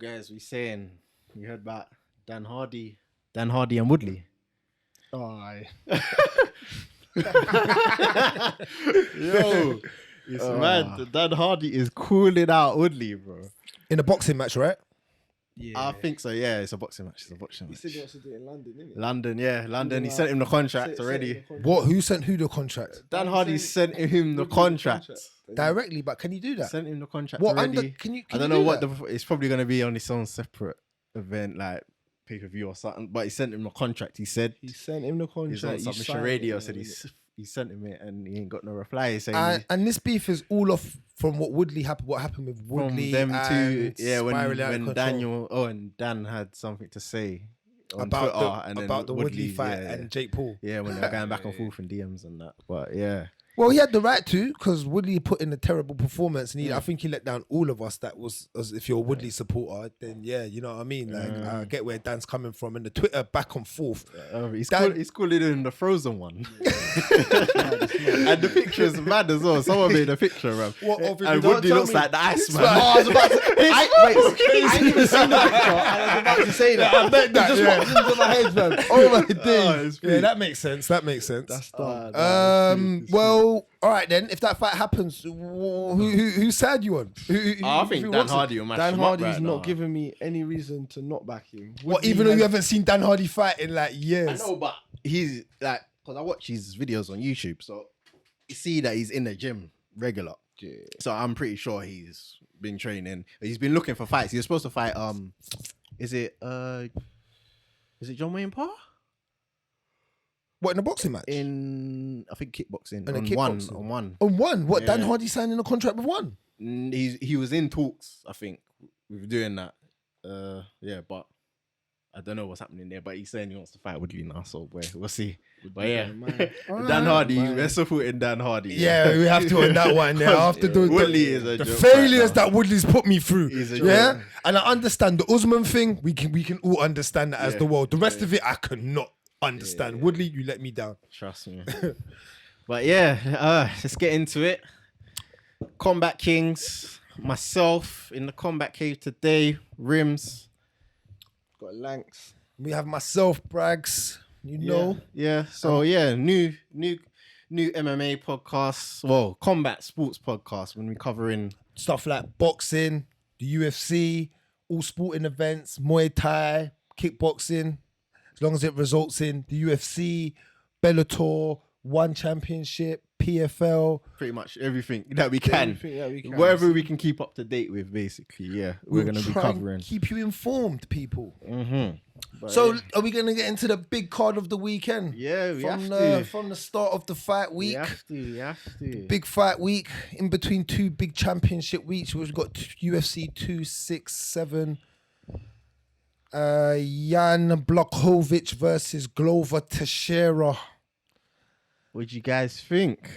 guys, we heard about Dan Hardy and Woodley. Oh, aye. Yo, it's mad. Dan Hardy is cooling out Woodley, bro. In a boxing match, right? Yeah. I think so. Yeah, it's a boxing match. He said he wants to do it in London, didn't he? London. He sent him the contract already. What? Who sent who the contract? Dan Hardy sent him the contract Directly, but can you do that? Sent him the contract What already. can I don't you know do what that? it's probably going to be on its own separate event, like pay-per-view or something. But he sent him the contract. He said He sent him the he's on contract. Submission Radio. Said he sent him it and he ain't got no reply. He's saying And this beef is all off from what happened with Woodley from them and two. Yeah, when Daniel Dan had something to say on about Twitter, and then the Woodley fight yeah, and Jake Paul. Yeah, when they're going back and forth in DMs and that. But yeah. Well, he had the right to, because Woodley put in a terrible performance, and I think he let down all of us. That was, as if you're a Woodley supporter, then yeah, you know what I mean. Like I get where Dan's coming from, and the Twitter back and forth. He's calling in the Frozen one, and the picture is mad as well. Someone made a picture, bro. And Woodley looks like the Iceman. I was about to. I ain't even seen the picture, and I was about to say that. I bet that. Just popped into my head, man. Oh my days. Yeah, that makes sense. That's done. Well, all right then. If that fight happens, whose side you on? I think Dan Hardy will match Dan him up Hardy's right not now. giving me any reason to not back him. What? Even though you haven't seen Dan Hardy fight in like years. I know, but he's like, because I watch his videos on YouTube, so you see that he's in the gym regular. Yeah. So I'm pretty sure he's been training. He's been looking for fights. He was supposed to fight. Is it John Wayne Parr? What, in a boxing match? In I think kickboxing. In a On kickboxing? one. On one? What? Yeah. Dan Hardy signing a contract with one? He was in talks, I think, with doing that. Yeah, but I don't know what's happening there. But he's saying he wants to fight Woodley now, so we'll see. But yeah, Dan Hardy, we're supporting Dan Hardy. Yeah, we have to on that one. Yeah, after Woodley is a the joke failures right now. that Woodley's put me through. He's a Yeah, joke. and I understand the Usman thing. We can all understand that as Yeah. the world. The rest of it, I cannot understand. Woodley, you let me down. Trust me. But yeah, let's get into it. Kombat Kingz, myself in the Kombat Cave today. Rimz. Got Lankz. We have myself, Bragz. You know, Yeah. So yeah, new MMA podcast. Well, combat sports podcast when we covering stuff like boxing, the UFC, all sporting events, Muay Thai, kickboxing. As long as it results in the UFC, Bellator, One Championship, PFL. pretty much everything that we can. Everything that we can. Whatever we can keep up to date with, basically. Yeah, we're We'll gonna be try and covering. keep you informed, people. But So, yeah. are we gonna get into the big card of the weekend? Yeah, we from have the to. from the start of the fight week. We have to. Big fight week in between two big championship weeks. We've got UFC 267. Jan Blachowicz versus Glover Teixeira. What you guys think?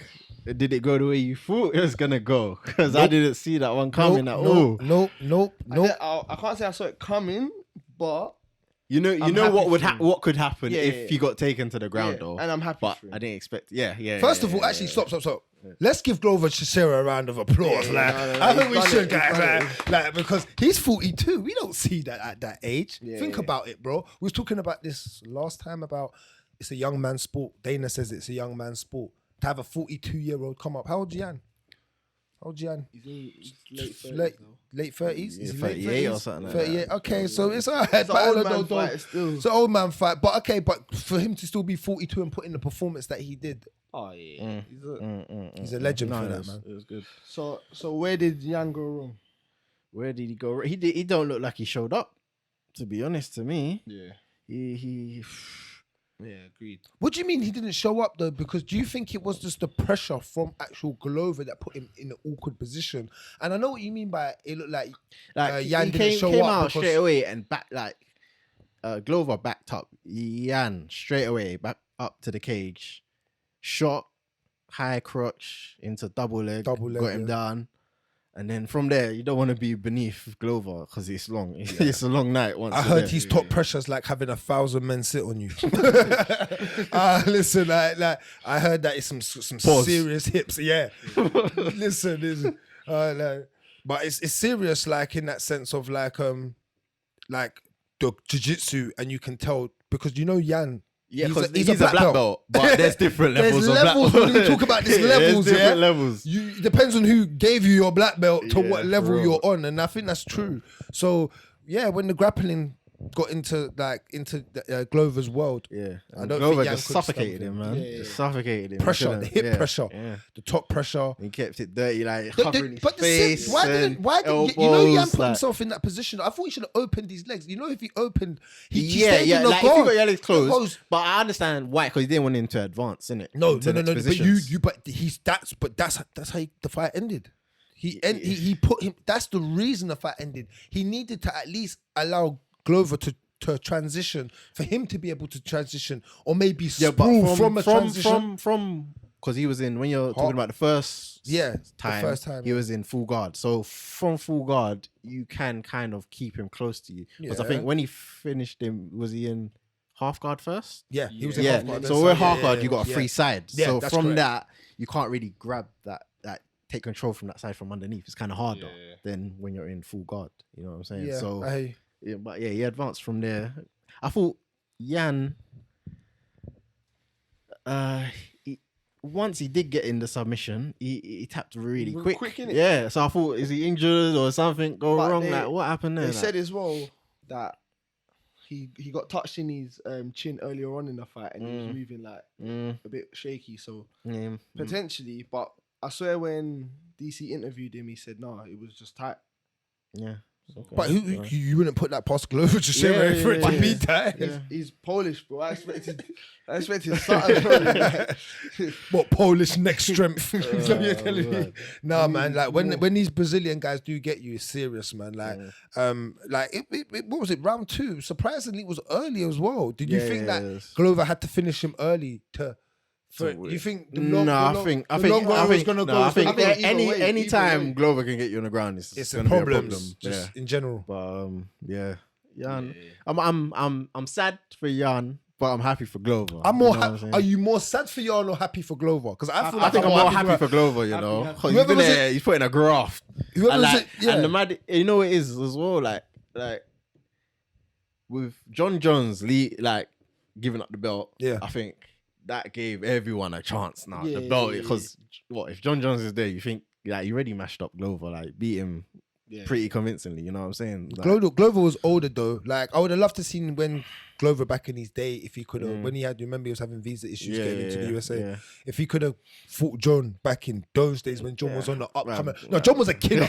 Did it go the way you thought it was gonna go? Because I didn't see that one coming at all. Nope. I can't say I saw it coming, but You know I'm what happy for him. what could happen Yeah, if yeah. he got taken to the ground Yeah, though. and I'm happy but for him. I didn't expect. Yeah. First of all, actually, stop. Let's give Glover Teixeira a round of applause. I think we should, guys. Like, because he's 42. We don't see that at that age. Think about it, bro. We was talking about this last time about it's a young man's sport. Dana says it's a young man's sport. To have a 42-year-old come up. How old Jan? He's late 30s now. Late 30s? Is he late 38 or 30s? something like 38. that. Okay, so it's all right. It's an old man fight still. It's an old man fight. But okay, but for him to still be 42 and put in the performance that he did, Oh yeah. he's a legend for that, it man. was good. So where did Jan go wrong? Where did he go? He don't look like he showed up. To be honest, to me, Yeah. he Yeah, agreed. What do you mean he didn't show up though? Because do you think it was just the pressure from actual Glover that put him in an awkward position? And I know what you mean by it looked like Jan he didn't show came up out because- straight away and back Glover backed up Jan straight away back up to the cage, shot high crotch into double leg, got him down. And then from there, you don't want to be beneath Glover because it's long. It's a long night. Once I you're heard there. his top pressure's like having 1,000 men sit on you. Listen, like I heard that it's some Pause. serious hips. Yeah, listen. But it's serious, like in that sense of like like the jiu-jitsu, and you can tell because you know Yan. Yeah, because he's a black belt, but there's different levels. There's levels when we talk about these levels. There's different levels. It depends on who gave you your black belt to what level bro. you're on, and I think that's true. So yeah, when the grappling got into Glover's world, Yeah, I and don't Glover think Yan just could suffocated stomp him, him. man. Yeah. Just suffocated him. Pressure, the hip pressure, Yeah. the top pressure. He kept it dirty, like The- covering but his face. why didn't elbows, you know Yan put like, himself in that position? I thought he should have opened his legs. You know, if he opened, he yeah, stayed in the like if you guard. got your legs The closed, guards- but I understand why, because he didn't want him to advance, innit? No. Into next But positions. that's how the fight ended. He put him. That's the reason the fight ended. He needed to at least allow Glover to transition, for him to be able to transition, or maybe sprawl from a transition. From because he was in, when you're talking about the first time, he was in full guard. So from full guard, you can kind of keep him close to you. Because I think when he finished him, was he in half guard first? Yeah, he was in half guard. So we're half guard, you got a free side. Yeah, So that's from correct. that, you can't really grab that take control from that side from underneath. It's kind of harder than when you're in full guard. You know what I'm saying? Yeah, So I- but he advanced from there. I thought Yan, once he did get in the submission, he tapped really quick. Quick, innit? Yeah, so I thought, is he injured or something go But wrong? they- Like, what happened there? They Like, said as well that he got touched in his chin earlier on in the fight, and he was moving like a bit shaky. So potentially, but I swear when DC interviewed him, he said no, it was just tight. yeah. Okay. But you wouldn't put that past Glover to Teixeira for it to be tight. He's Polish, bro. I expected something from him. Like, What Polish neck strength? Is that what you're telling me? man. Nah, man. Like when these Brazilian guys do get you, it's serious, man. Like, what was it? Round 2. Surprisingly, it was early as well. Did you think that Glover had to finish him early to? You think the long one was gonna go? I think either way, anytime either way. Glover can get you on the ground, it's It's a gonna be a problem. problem. Just in general. But Yan. I'm sad for Yan, but I'm happy for Glover. I'm more. You know what I'm saying? Are you more sad for Yan or happy for Glover? Because I feel I like think I'm more happy for for Glover, you know. 'Cause Whoever he's been was there, he's putting a graft. Whoever And, was like, it, yeah. and the mad, you know what it is as well, like with John Jones like giving up the belt. Yeah. I think that gave everyone a chance now. Yeah, the belt, yeah, yeah. because what if John Jones is there? You think like you already mashed up Glover, like beat him pretty convincingly. You know what I'm saying? Like, Glover was older though. Like I would have loved to seen when Glover back in his day, if he could have, when he had, remember he was having visa issues getting into the USA. yeah. If he could have fought John back in those days when John was on the upcoming. No, John was a killer.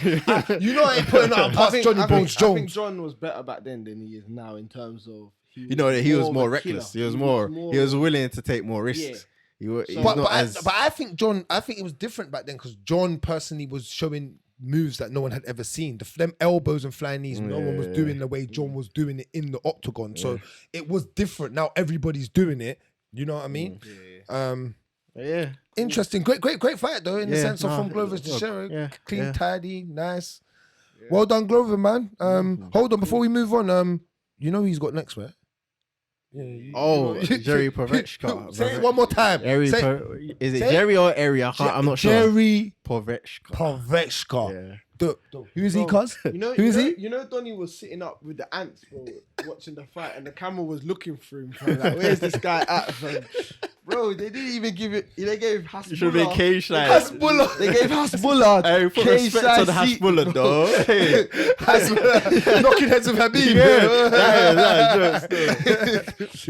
You know, I ain't putting out past Johnny Bones I think Jones. John was better back then than he is now in terms of. You know that he was of more a reckless. killer. He was willing to take more risks. He's But not as I think it was different back then because John personally was showing moves that no one had ever seen. Them elbows and flying knees, no one was doing the way John was doing it in the octagon. So it was different. Now everybody's doing it. You know what I mean? yeah. Interesting. Great fight though, in the sense of from Glover to Teixeira. Clean, tidy, nice. Well done, Glover, man. Hold on, before we move on, you know who he's got next, right? Jerry Povechka. Say it one more time. Is it Jerry or Eri? I'm not sure. Jerry Povechka. Povechka. Who is he, cuz? Who is he? You know, Donnie was sitting up with the ants, bro, watching the fight, and the camera was looking through him. Bro, like, where's this guy at, fam? Bro, they didn't even give it. They gave Hasbulla. You should be cage like Hasbulla. They gave Hasbulla. Hey, put cage respect to the size seat, Hasbulla, though. Hey. Hasbulla. Knocking heads with Habib.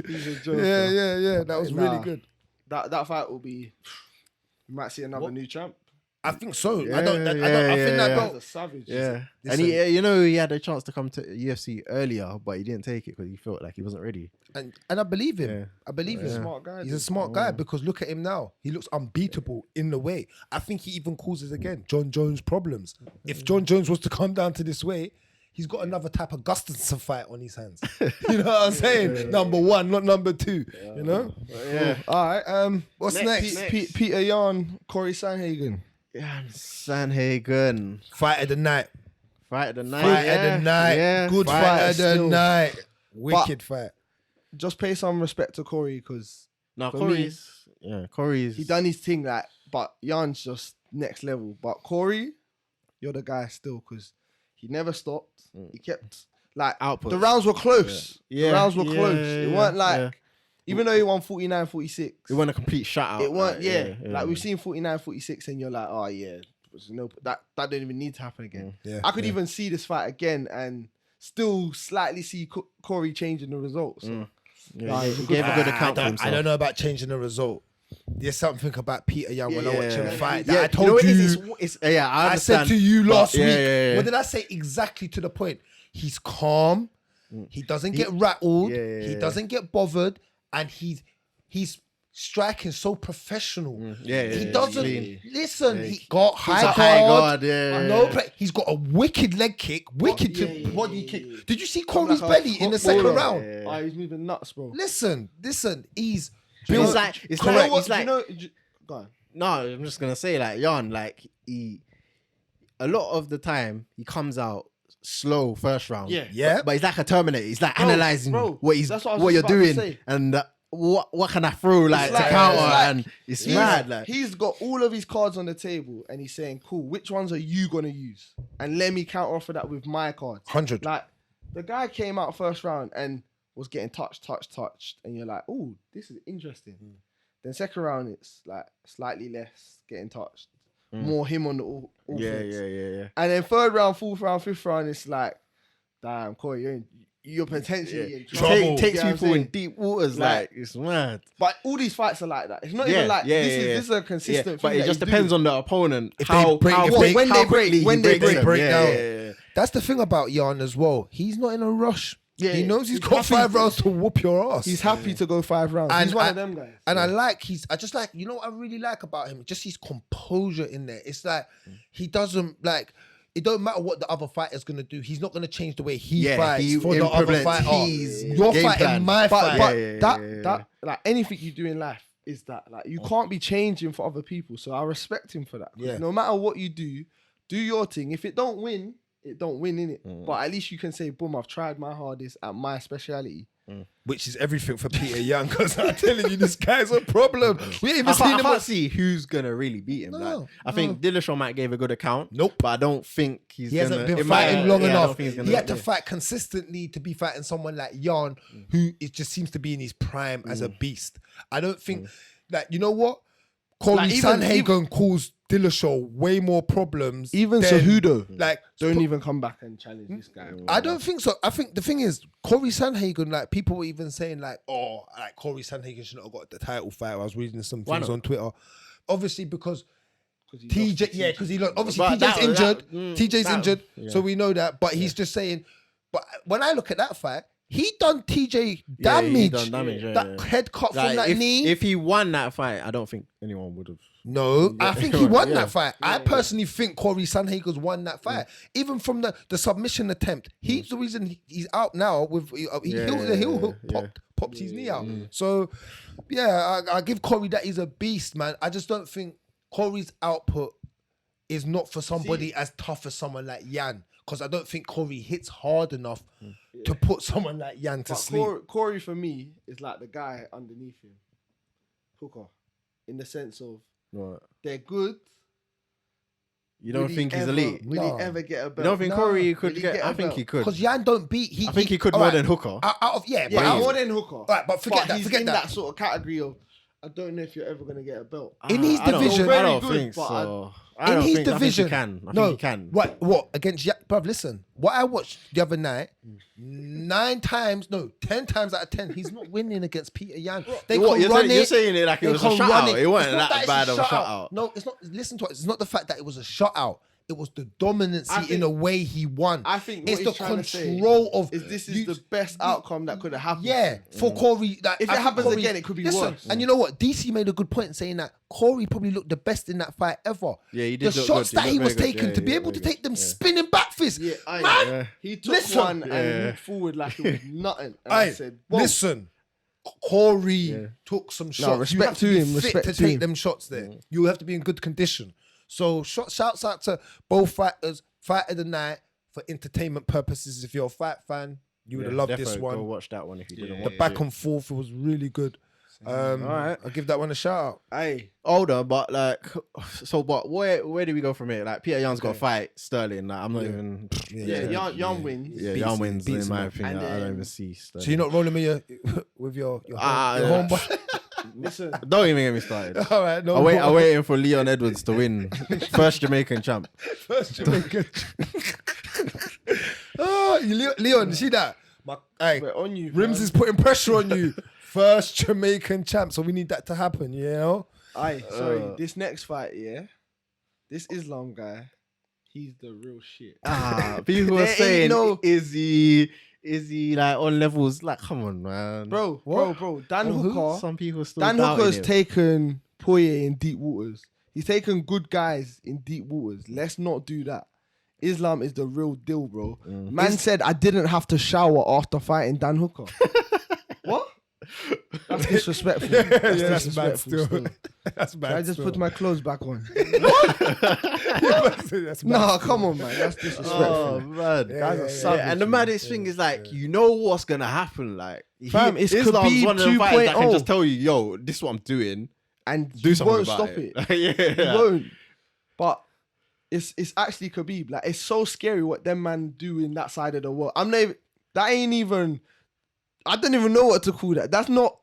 He's a joke. Yeah. That was really good. That fight will be. We might see another new champ. I think so. Yeah, I think that That's belt. a savage. Yeah, Listen. and he had a chance to come to UFC earlier, but he didn't take it because he felt like he wasn't ready. And I believe him. Yeah. I believe him. Smart guy. He's a smart guy because look at him now. He looks unbeatable in the way. I think he even causes again John Jones problems. If John Jones was to come down to this way, he's got another type of Gustafsson fight on his hands. You know what I'm saying? Number 1, not number 2. You know? Yeah. All right. What's next? Peter Yan, Cory Sandhagen. Yeah, Sandhagen. Fight of the night. Fight of the night. Fight of the night. Yeah. Good fight of the still. night. Wicked fight. Just pay some respect to Cory because No, for Cory's. he done his thing, like, but Jan's just next level. But Cory, you're the guy still because he never stopped. He kept, like output. The rounds were close. Yeah. The rounds were Yeah, close. yeah, It weren't like yeah. even though he won 49-46. It wasn't a complete shutout. It weren't. Like, Like we've seen 49-46, and you're like, oh yeah, no, that didn't even need to happen again. Yeah, I could even see this fight again and still slightly see Cory changing the results. So. Yeah, he gave a good account for himself. I don't know about changing the result. There's something about Petr Yan when I watch him fight. Yeah, That I told you. I I said understand. to you last week. Yeah. What did I say? Exactly to the point. He's calm. He doesn't get rattled. He doesn't get bothered, and he's striking so professional. He doesn't listen. He got high guard. No play. He's got a wicked leg kick, wicked body kick. Did you see Cory's belly in the second round? Oh, he's moving nuts, bro. Listen. He's It's like Go on. no, I'm just gonna say like Jan, like a lot of the time he comes out slow first round. Yeah. But he's like a Terminator. He's like analyzing what that's what I was what you're about to doing say. and what can I throw like It's to like- counter, it's like- and it's mad. Like He's got all of his cards on the table and he's saying, cool, which ones are you going to use? And let me counter offer that with my cards. 100. Like, the guy came out first round and was getting touched. And you're like, oh, this is interesting. Then second round, it's like slightly less getting touched. More him on the offense. yeah. And then third round, fourth round, fifth round, it's like, damn, Cory, you're potentially in trouble. Takes You know what I'm people in saying? deep waters. Like it's mad. But all these fights are like that. It's not even like this is a consistent But thing it that just he's depends doing. on the opponent. If How they break- how if quick- they- when how they break- quickly he when they breaks break them. down. Yeah. That's the thing about Jan as well. He's not in a rush. Yeah, he knows he's he's got happy 5 to- rounds to whoop your ass. He's happy to go 5 rounds. And He's one I- of them guys. And I just like, you know what I really like about him? Just his composure in there. It's like, he doesn't like, it don't matter what the other fighter's going to do. He's not going to change the way he fights he for the other implements fighter. his You're game fighting plan. my But fight. that like anything you do in life is that like you can't be changing for other people. So I respect him for that. 'Cause Yeah. no matter what you do your thing. If it don't win, it don't win, innit? But at least you can say, boom, I've tried my hardest at my speciality. Which is everything for Petr Yan, because I'm telling you, this guy's a problem. We ain't even I seen him. can't see who's gonna really beat him. No, I think Dillashaw might give a good account. Nope. But I don't think he's He hasn't gonna, been it might- fighting long yeah, I don't enough. think he's gonna- He had to fight consistently to be fighting someone like Jan, who it just seems to be in his prime as a beast. I don't think that, you know what? Cory Like, even- Sandhagen caused Dillashaw way more problems. Even than, Cejudo, like, don't even come back and challenge this guy. Bro. I don't think so. I think the thing is, Cory Sandhagen, like, people were even saying, like, oh, like, Cory Sandhagen should not have got the title fight. I was reading some things on Twitter. Obviously, because TJ, yeah, because he lost. Obviously, But TJ's injured. TJ's injured, so we know that. But he's just saying. But when I look at that fight, he done TJ damage. he done damage, that head cut from Like, that knee. If he won that fight, I don't think anyone would have. No, I think he won Yeah. that fight. I personally think Cory Sandhagen's won that fight. Even from the submission attempt, he's the reason he's out now. With the heel hook popped his knee out. So, yeah, I give Cory that he's a beast, man. I just don't think Cory's output is not for somebody as tough as someone like Yan. Because I don't think Cory hits hard enough to put someone like Yan to sleep. Cory for me is like the guy underneath him, Hooker, in the sense of they're good. You don't think he's elite? Will he ever get a belt? You don't think Cory could Will he get? a I think belt? he could. Because Yan don't beat. I think he could more than Hooker. Yeah, more than Hooker. Right, but forget that. He's Forget in that. that sort of category of I don't know if you're ever gonna get a belt. In his I don't- division- I don't Very good, think but so. In his division, I think he can. I think he can. What against? Bruv, listen. What I watched the other night, 10 times out of 10, he's not winning against Petr Yan. They What, can you're run saying- it. you're saying it like it they was a can run shutout. It wasn't It's not that it's bad of a shutout. No, it's not. Listen to it. It's not the fact that it was a shutout. It was the dominancy I think- in a way he won. I think what it's he's the trying to say control of. This is the best outcome that could have happened. Yeah, for Cory. Like, If it I think happens again, it could be worse. And you know what? DC made a good point in saying that Cory probably looked the best in that fight ever. Yeah, he did The look shots good. that He he looked was very good. taking Yeah, to be yeah, able to very take them good. Yeah. spinning back fists. Yeah, man. he took Listen. one and moved forward like it was nothing. And I said, whoa. Listen, Cory took some shots. You respect have to to be him, fit respect to to take him. them shots there. You have to be in good condition. So shouts out to both fighters. Fight of the night for entertainment purposes. If you're a fight fan, you would have loved this Go one. watch that one if you didn't The watch back it. and forth, it was really good. Alright, I'll give that one a shout out. Aye. Older, but like, so, but where do we go from here? Like, Peter Young's got to fight Sterling. Like, I'm not even. Young wins. Yeah, Young wins beats in my him. opinion. And I don't then- even see Sterling. So you're not rolling with your homeboy? Listen. Don't even get me started. All right, no. I'm waiting for Leon Edwards to win. First Jamaican champ. First Jamaican. Oh, Leon, you see that? Hey, We're on you. Rimz is putting pressure on you. First Jamaican champ, so we need that to happen, you know? Aye, sorry. This next fight, this Islam guy, he's the real shit. People are There ain't saying, no- is he like on levels? Like, come on, man. Bro. Dan who? Hooker. Some people still Dan doubting Hooker's him. taken Poirier in deep waters. He's taken good guys in deep waters. Let's not do that. Islam is the real deal, bro. Man said I didn't have to shower after fighting Dan Hooker. What? That's disrespectful. That's bad still. That's bad. I just put my clothes back on. That's bad. No, come on, man. That's disrespectful. Oh man, Guys are savage. and the maddest thing is like, you know what's gonna happen. Like, Fam, it's Islam's Khabib one of them fighters that can 2.0. just tell you, yo, this is what I'm doing. And Do you something won't about stop it. it. You won't. But it's actually Khabib. Like, it's so scary what them man do in that side of the world. That ain't even. I don't even know what to call that. That's not.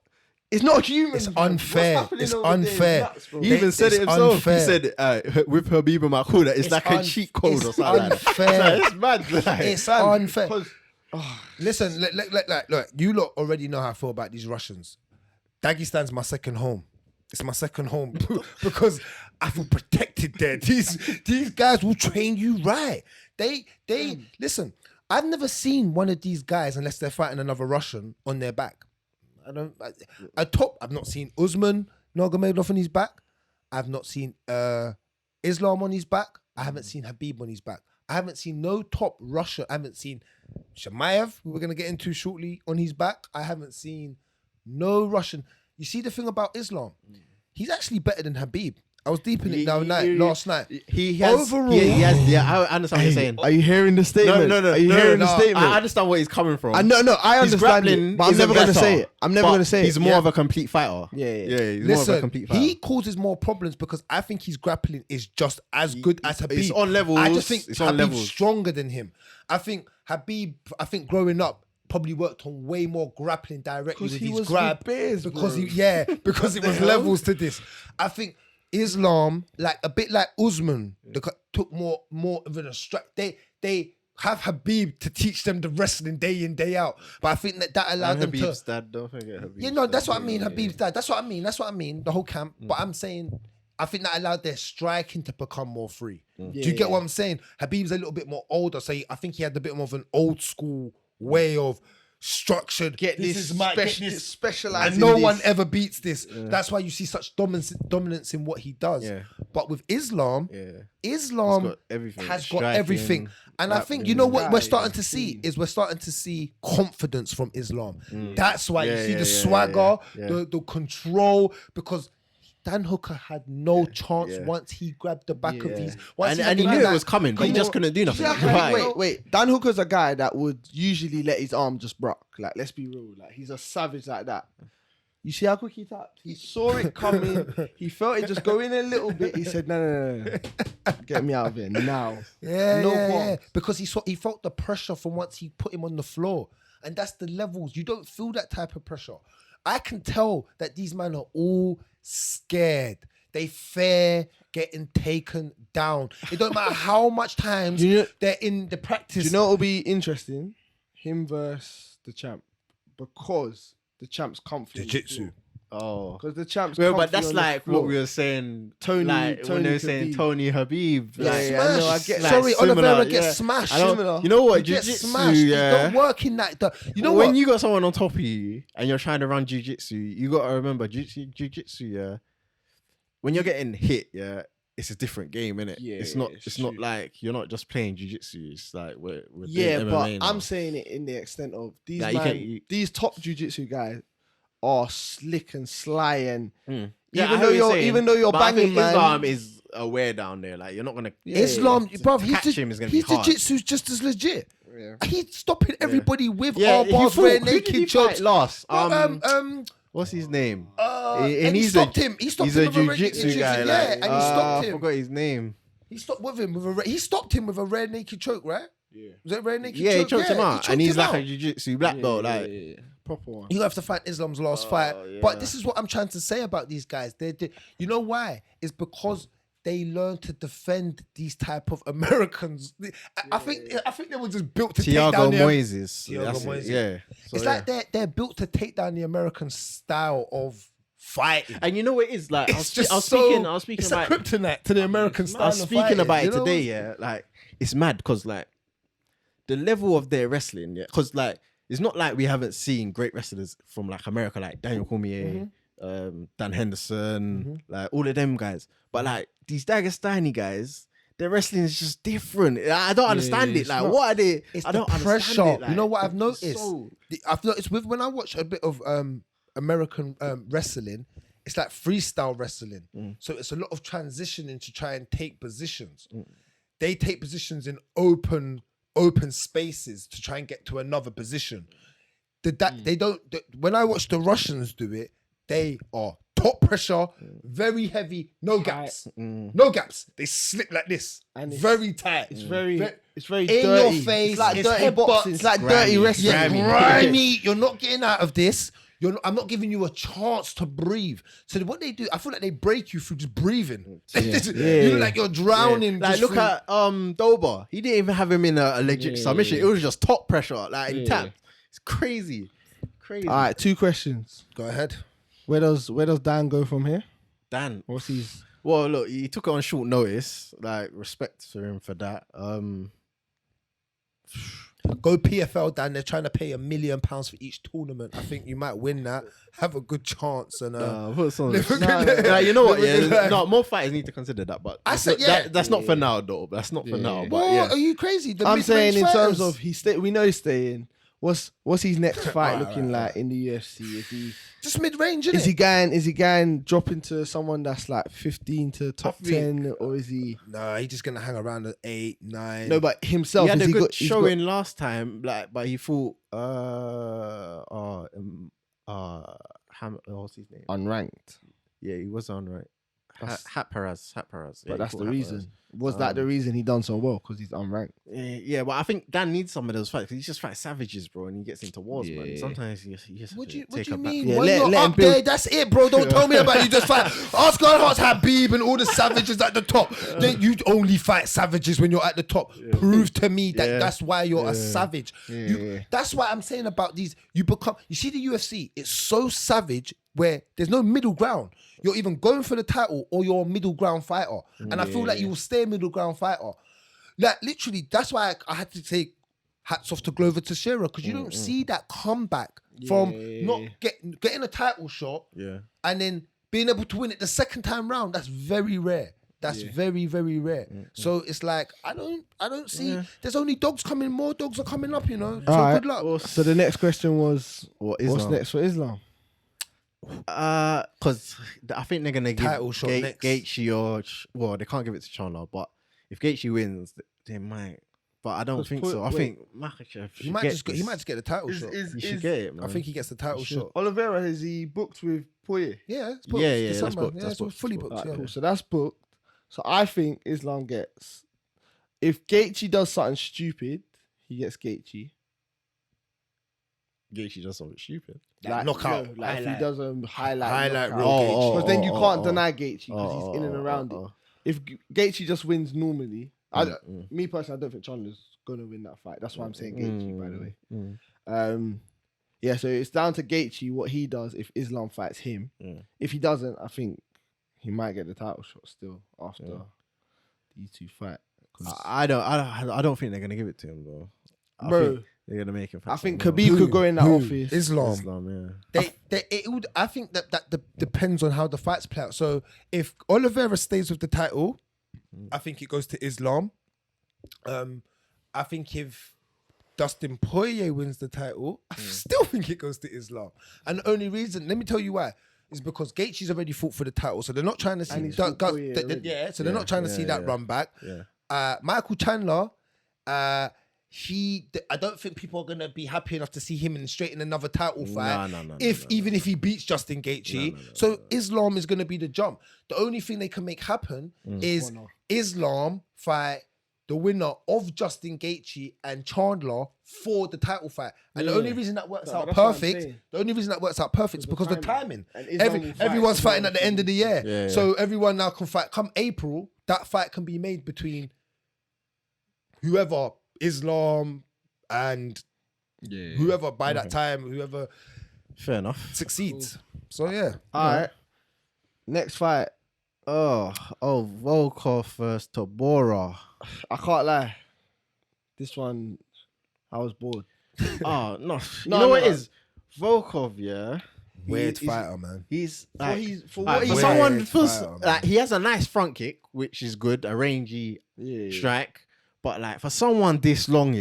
It's not human. It's man. unfair. What's happening It's over there is unfair. nuts, bro. He even said It's it himself. unfair. He said with Habib and Makhachev, it's like a cheat code it's or something. unfair. It's mad. Like, It's Fam, unfair. because- Listen, look, you lot already know how I feel about these Russians. Dagestan's my second home. It's my second home because I feel protected there. These guys will train you right. They listen. I've never seen one of these guys unless they're fighting another Russian on their back. I've not seen Usman Nurmagomedov on his back. I've not seen Islam on his back. I haven't seen Habib on his back. I haven't seen no top Russia. I haven't seen Chimaev, who we're going to get into shortly, on his back. I haven't seen no Russian. You see the thing about Islam? He's actually better than Habib. I was deep in it last night. He has. Overall- he has. Yeah, I understand what you're saying. Are you hearing the statement? No. Are you hearing the statement? I understand where he's coming from. I His understand grappling it, but I'm isn't never going to better, say it. I'm never but going to say it. He's more of a complete fighter. Yeah. He's more of a Listen, complete fighter. he causes more problems because I think his grappling is just as good as Habib. It's on levels. I just think It's on Habib's levels. stronger than him. I think Habib, growing up, probably worked on way more grappling directly with he his was grab. with Bears, because bro. because it was levels to this. I think Islam, like a bit like Usman, took more of an they have Habib to teach them the wrestling day in, day out. But I think that allowed them to. Habib's dad, don't forget Habib's Yeah, no, that's dad. what I mean. Habib's dad. That's what I mean. The whole camp. But I'm saying, I think that allowed their striking to become more free. Do you get what I'm saying? Habib's a little bit more older, so I think he had a bit more of an old school way of structured. Specialized. And no one ever beats this. That's why you see such dominance in what he does. Yeah. But with Islam, He's Islam got everything. has got Striking, everything. And I think, you know what we're starting to see is we're starting to see confidence from Islam. That's why you see the swagger, the control, because Dan Hooker had no chance once he grabbed the back of these. And he knew it was coming, but he just couldn't do nothing. Wait. Dan Hooker's a guy that would usually let his arm just rock. Like, let's be real. Like, he's a savage like that. You see how quick he tapped? He saw it coming. He felt it just go in a little bit. He said, no. Get me out of here now. Yeah. Because he felt the pressure from once he put him on the floor. And that's the levels. You don't feel that type of pressure. I can tell that these men are all scared. They fear getting taken down. It don't matter how much times they're in the practice. Do you know what'll be interesting? Him versus the champ. Because the champ's comfy. Jiu-jitsu. Oh. Because the champ's Well, comfy but that's on the like floor. what we were saying. Tony when they were saying Khabib. Tony Habib. Yeah, like, yeah, I know, I get like, Sorry, similar, Oliveira gets yeah. smashed. I don't- Similar. You know what? He gets Jiu-jitsu, smashed. It yeah. don't work in that. You know when what? you got someone on top of you and you're trying to run jiu-jitsu, you got to remember jiu-jitsu, yeah. When you're getting hit, yeah, it's a different game, innit? Yeah, it's not it's not true. like you're not just playing jiu-jitsu. It's like we're Yeah, doing but MMA now. I'm saying it in the extent of these Like, these top jiu-jitsu guys are slick and sly and Yeah, even though you're but I banging, think man. Islam is aware down there. Like you're not gonna Islam, bruv, catch him is gonna be his hard. jiu-jitsu's just as legit. Yeah. He's stopping everybody with Yeah, arm bars, who wearing did he naked fight chops. last. Bro, What's his name? And he stopped him. He stopped he's him a with a jiu-jitsu guy. Yeah, Like, and he stopped I him. forgot his name. He stopped with him with he stopped him with a rear naked choke, right? Yeah. Was it rear naked choke? Yeah, he choked him out, choked and he's him like out. a jiu-jitsu black belt. Like, proper one. You have to fight Islam's last fight. yeah. But this is what I'm trying to say about these guys. You know why? It's because they learn to defend these type of Americans. I think they were just built to take down Thiago the Moises. Thiago That's it, Moises. Yeah. So, It's like they're built to take down the American style of fighting. and you know what it is like. I was It's speaking it's about. a kryptonite to the American style. I was of speaking fighting, about you it know? today. Yeah, like it's mad because like the level of their wrestling. Yeah, because like it's not like we haven't seen great wrestlers from like America, like Daniel Cormier, Dan Henderson, like all of them guys. But like these Dagestani guys, their wrestling is just different. I don't understand it. Like, what are they? It's I the don't pressure. understand it. Like, You know what I've noticed? so- I've noticed when I watch a bit of American wrestling, it's like freestyle wrestling. So it's a lot of transitioning to try and take positions. They take positions in open spaces to try and get to another position. They don't. When I watch the Russians do it, they are top pressure, very heavy, no gaps, no gaps. They slip like this, And it's very tight. It's very in dirty. your face. It's like it's dirty headbutts. boxing. It's like dirty wrestling. Yeah, grimy. You're not getting out of this. I'm not giving you a chance to breathe. So what they do, I feel like they break you through just breathing. You look like you're drowning. Like, just look through- at Dober. He didn't even have him in a legit submission. It was just top pressure, like in tap. It's crazy. Crazy. All right, 2 questions. Go ahead. Where does Dan go from here? Dan. What's his? Well, look, he took it on short notice. Like, respect for him for that. Go PFL, Dan. They're trying to pay £1 million for each tournament. I think you might win that. Have a good chance. And put some- live a Nah, good- nah, you know what? live a good Yeah, life. no, more fighters need to consider that. But I said, that's not for now, though. That's not for now. But What? yeah, Are you crazy? The I'm mid-range saying in terms fighters. of we know he's staying. What's his next fight looking like in the UFC? Is he just mid-range, innit? is he going dropping to someone that's like 15 to top 10, or is he? Nah, he's just gonna hang around at 8, 9. No, but himself. he had has a good got- he's got- showing last time. Like, but he fought what's his name? unranked. Yeah, he was on right. That's- Hat Perez. But that's the reason. Was that the reason he done so well? Because he's unranked. Yeah, but I think Dan needs some of those fights. 'Cause he just fights savages, bro, and he gets into wars, man. Yeah. Sometimes he just has What to do you take a back. mean? Yeah, when let you're him up build- there, that's it, bro. Don't tell me about you just fight. Oscar Hart's Habib and all the savages at the top. Then you only fight savages when you're at the top. Prove to me that that's why you're a savage. That's why I'm saying about these. You see the UFC, it's so savage where there's no middle ground. You're even going for the title or you're a middle ground fighter. And I feel like you will stay a middle ground fighter. Like literally, that's why I had to take hats off to Glover Teixeira, because you don't see that comeback from not getting a title shot and then being able to win it the second time round. That's very rare. That's very, very rare. So it's like I don't see. There's only dogs coming. More dogs are coming up. You know. So All right. good luck. So the next question was, What what's next for Islam? Because I think they're gonna give Title shot next. Gaethje or they can't give it to Chandler, but if Gaethje wins, they might. But I don't think so. I think Makhachev. He might just get the title shot. You should get it, man. I think he gets the title shot. Oliveira, is he booked with Poirier? Yeah, it's booked. Yeah, December. that's booked. Yeah, That's it's booked. fully That's booked. Alright, Yeah. cool. So that's booked. So I think Islam gets. If Gaethje does something stupid, he gets Gaethje. Gaethje does something stupid. Like knockout. No, like if he Highlight. does a highlight Highlight knockout. real Gaethje. Because then you can't oh, deny Gaethje because he's in and around it. If Gaethje just wins normally, me personally, I don't think Chandler's gonna win that fight. That's why I'm saying Gaethje, by the way. Yeah, so it's down to Gaethje what he does if Islam fights him. If he doesn't, I think he might get the title shot still after these two fight. I don't think they're gonna give it to him though. I Bro, think they're gonna make him. I think something Khabib could go in that Who? office. Islam. yeah. It would. I think that depends on how the fights play out. So if Oliveira stays with the title, I think it goes to Islam. I think if Dustin Poirier wins the title, I still think it goes to Islam. And the only reason, let me tell you why, is because Gaethje's already fought for the title, so they're not trying to see. And he's fought Poirier already. So they're not trying to see that run back. Yeah. Michael Chandler, I don't think people are gonna be happy enough to see him straight in another title fight. No, Even if he beats Justin Gaethje, Islam is gonna be the jump. The only thing they can make happen is Islam fight the winner of Justin Gaethje and Chandler for the title fight. And the only reason that works out perfect, is because of the timing. Everyone's fighting at the end of the year, so everyone now can fight. Come April, that fight can be made between whoever. Islam and whoever by that time, whoever fair enough succeeds. So yeah. All right. Next fight. Volkov versus Tabora. I can't lie. This one, I was bored. No. You know what it is? Volkov, yeah. Weird fighter, man. He's for someone feels like he has a nice front kick, which is good, a rangy strike. But like for someone this long,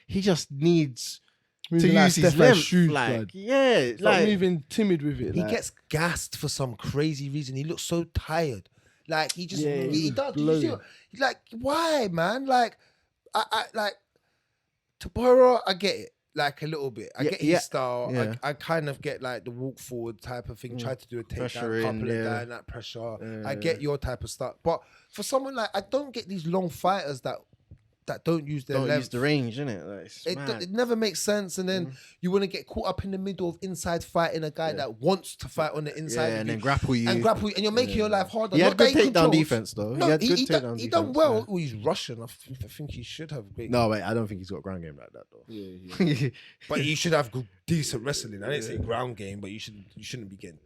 he just needs to use his length. Stop moving timid with it. He gets gassed for some crazy reason. He looks so tired. Like he just he does. Like why, man? Like I like Tabora. I get it. Like a little bit. I get his style. Yeah. I kind of get like the walk forward type of thing. Try to do a takedown, couple of down that pressure. I get your type of stuff. But for someone like I don't get these long fighters that don't use their length. Use the range, innit? Like, it never makes sense. And then you want to get caught up in the middle of inside fighting a guy that wants to fight on the inside. And then grapple you. And you're making your life harder. He had good takedown defense, though. No, he done well. Well, he's Russian. I think he should have great. No, wait, I don't think he's got ground game like that, though. Yeah. But he should have decent wrestling. I didn't say ground game, but you shouldn't be getting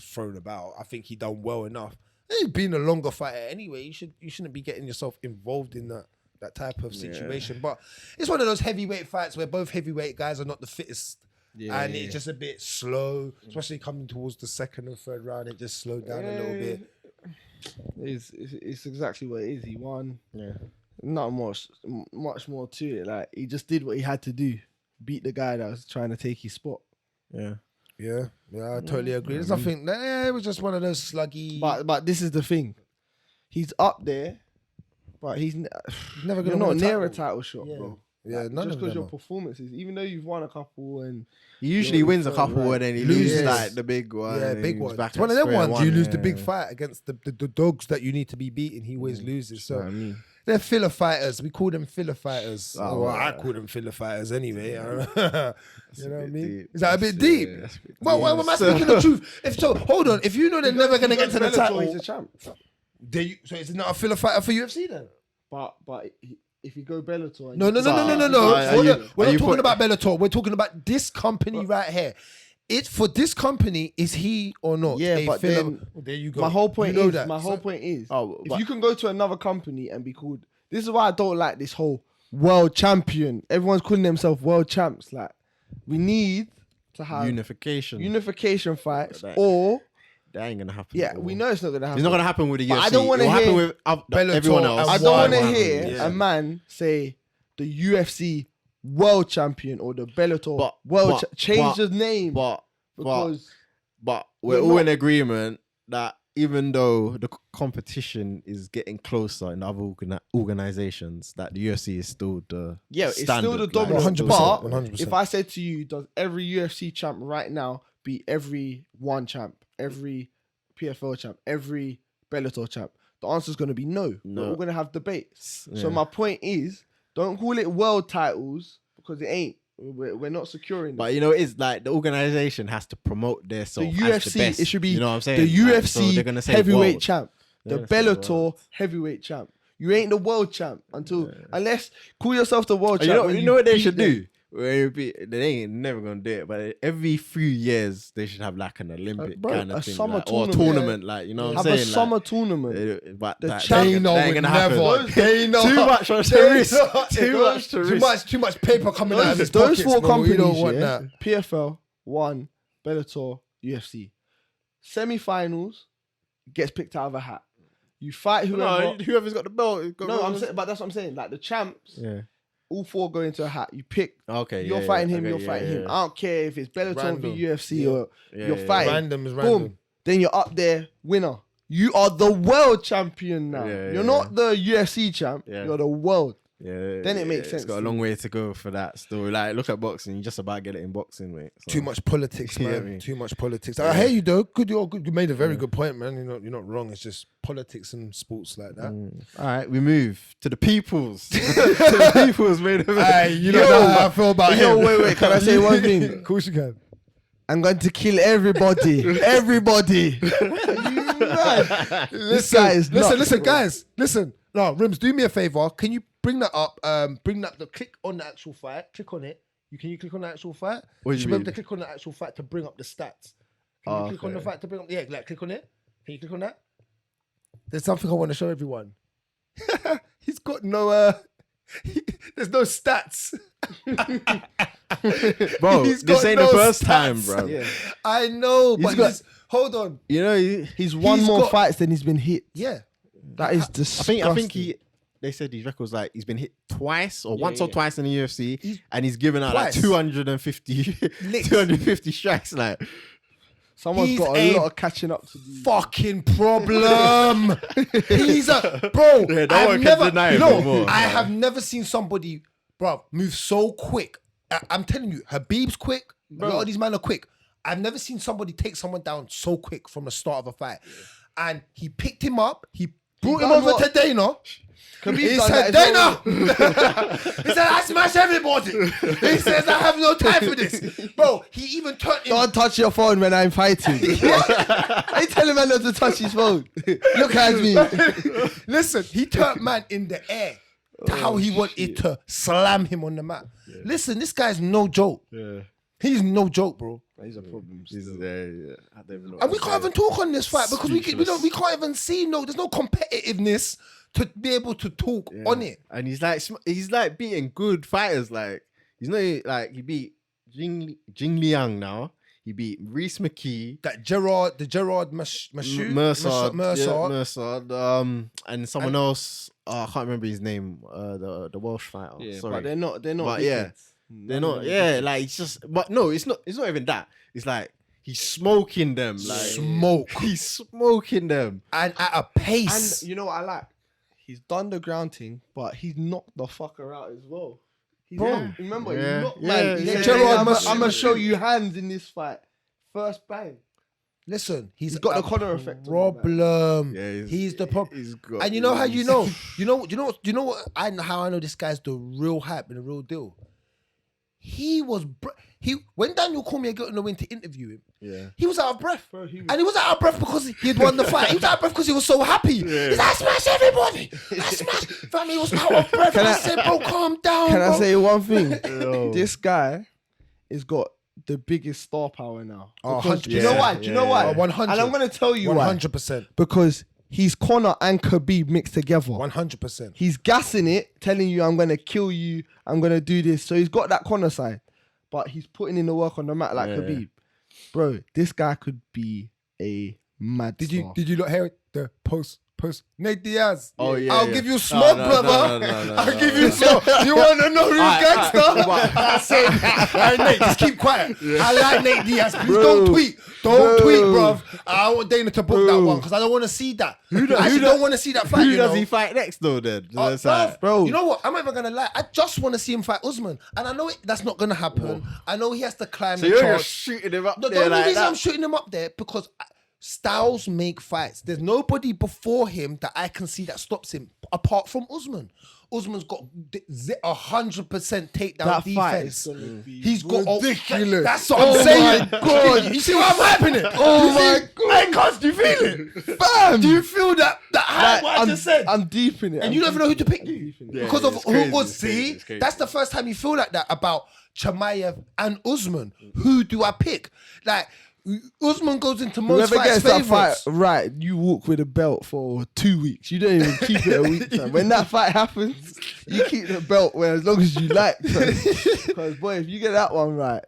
thrown about. I think he done well enough. He's been a longer fighter anyway. You shouldn't be getting yourself involved in that type of situation. But it's one of those heavyweight fights where both heavyweight guys are not the fittest. It's just a bit slow, especially coming towards the second and third round. It just slowed down a little bit. It's exactly what it is. He won. Not much more to it. Like he just did what he had to do. Beat the guy that was trying to take his spot. Yeah, I totally agree. There's nothing. It was just one of those sluggy. But this is the thing. He's up there. But he's never going to not near a title shot, bro. Yeah, like, none just of because them your performances, even though you've won a couple and he usually wins a couple and then he loses like the big one. Yeah, big one. It's one of them ones. You lose the big fight against the dogs that you need to be beating. He always loses. So they're filler fighters. We call them filler fighters. I call them filler fighters anyway. You know what I mean? Is that a bit deep? Well, am I speaking the truth? Hold on. If you know they're never going to get to the title, he's a champ. So is it not a filler fighter for UFC then? But if you go Bellator... No. We're not talking about Bellator. We're talking about this company right here. For this company, is he or not? Yeah, but then... There you go. My whole point is, if you can go to another company and be called... This is why I don't like this whole world champion. Everyone's calling themselves world champs. Like, we need to have... Unification fights or... That ain't gonna happen. Yeah, we know it's not gonna happen. It's not gonna happen with the UFC. I don't want to hear with everyone else. I don't want to hear a man say the UFC world champion or the Bellator change the name. But we're all in agreement that even though the competition is getting closer in other organizations, that the UFC is still the it's standard, still the dominant. 100%, But 100%. if I said to you, does every UFC champ right now beat every one champ, every PFL champ, every Bellator champ? The answer is going to be no. We're all going to have debates. So my point is, don't call it world titles because it ain't. We're not securing them. But you know, it's like the organization has to promote their self. The UFC, as the best, it should be you know what I'm saying? The UFC so they're gonna say heavyweight world. champ, the Bellator heavyweight champ. You ain't the world champ unless call yourself the world champ. You know what they should do? They ain't never gonna do it, but every few years they should have like an Olympic kind of thing, summer or a tournament, like you know what I'm saying? Have a summer tournament. But the that ain't gonna happen. Too much to risk. Too much paper coming out of his Those pockets, four bro. companies, You don't want that. PFL, one, Bellator, UFC. Semi-finals gets picked out of a hat. You fight whoever. Whoever's got the belt. But that's what I'm saying. Like the champs. Yeah. All four go into a hat. You pick. Okay. You're fighting him. You're fighting him. I don't care if it's Bellator v UFC or you're fighting. Random is random. Boom. Then you're up there, winner. You are the world champion now. You're not the UFC champ. You're the world. Yeah, then it makes sense. It's got a long way to go for that still. Like, look at boxing, you just about get it in boxing, mate. So. Too much politics, man. Yeah, I mean. Too much politics. I hear you though. Good, you made a very good point, man. You're not wrong. It's just politics and sports like that. All right, we move to the people's. To the people's main event. Hey, you know how I feel about him. Wait. Can I say one thing? Of course you can. I'm going to kill everybody. Everybody. Listen, guys. Listen. No, Rimz, do me a favor. Can you bring that up? Click on the actual fight. Click on it. Can you click on the actual fight? What do you remember mean? to click on the actual fight to bring up the stats. Can you click on the fight to bring up? Yeah, like click on it. Can you click on that? There's something I want to show everyone. He's got no. There's no stats. Bro, this ain't the first time, bro. Yeah. I know, but hold on. You know, He's won more fights than he's been hit. Yeah. That is disgusting. I think they said his record's like he's been hit twice or once or twice in the UFC, and he's given out like 250 strikes. Like, someone's got a lot of catching up to do. Fucking problem. He's a bro. Yeah, no one can deny it no more. I have never seen somebody, bro, move so quick. I'm telling you, Habib's quick. A lot of these men are quick. I've never seen somebody take someone down so quick from the start of a fight. And he picked him up. He brought him over to Dana. He said, Dana! He said, I smash everybody. He says, I have no time for this. Bro, he even turned him. Don't touch your phone when I'm fighting. I tell him not to touch his phone. Look at me. Listen, he turned man in the air to how he wanted to slam him on the mat. Yeah. Listen, this guy's no joke. Yeah. He's no joke, bro. He's a problem. I don't even know. And we can't even talk on this fight because we can't even see there's no competitiveness to be able to talk on it. And he's like beating good fighters. Like, he's not like, he beat Jing Liang now. He beat Reese McKee. The Gerard Mercer. And someone else. I can't remember his name. The Welsh fighter. Yeah, sorry. But they're not. But yeah, they're not. Yeah, like it's just. But no, it's not. It's not even that. It's like he's smoking them. Like He's smoking them, and at a pace. And you know what I like? He's done the ground thing, but he's knocked the fucker out as well. Remember, he knocked man. He said, Gerard, I'm gonna show you hands in this fight. First bang. Listen, he's got the Conor effect. Problem. Yeah, he's the problem. And you know how you know? You know what? How I know this guy's the real hype and the real deal. When Daniel Cormier got in the win to interview him, he was out of breath. Bro, and he was out of breath because he had won the fight. He was out of breath because he was so happy. Yeah. He's like, I smash everybody. Fam, he was out of breath. I said, bro, calm down. Can I say one thing? This guy has got the biggest star power now. Oh, 100%. Do you know why? Do you know why? 100. And I'm going to tell you 100%. Because he's Conor and Khabib mixed together. 100%. He's gassing it, telling you, I'm going to kill you. I'm going to do this. So he's got that Conor side. But he's putting in the work on the mat like Khabib. Bro, this guy could be a mad star. Did you not hear the post Nate Diaz? Oh yeah. I'll give you smoke, brother. No, I'll give you smoke. You want to know who's gangster? I said, hey, Nate, just keep quiet. I like Nate Diaz. Please don't tweet. Don't tweet, bruv. I want Dana to book that one because I don't want to see that. I don't want to see that fight. Who does he fight next though? Then, bro. You know what? I'm not even gonna lie. I just want to see him fight Usman, and I know that's not gonna happen. I know he has to climb. So you're just shooting him up there. The only reason I'm shooting him up there because styles make fights. There's nobody before him that I can see that stops him apart from Usman. Usman's got 100% takedown that defense. Fight is He's got ridiculous. That's what I'm saying. God. You see what I'm hyping it? Oh my God. Hey, cuz, do you feel it? Fam, do you feel that hype what I just said? I'm deep in it. And you don't even know who to pick because of who was. See, crazy. That's the first time you feel like that about Chimaev and Usman. Who do I pick? Like, Usman goes into most Whoever fights' gets that favorites. fight right, you walk with a belt for 2 weeks. You don't even keep it a week. Man. When that fight happens, you keep the belt as long as you like. Because boy, if you get that one right.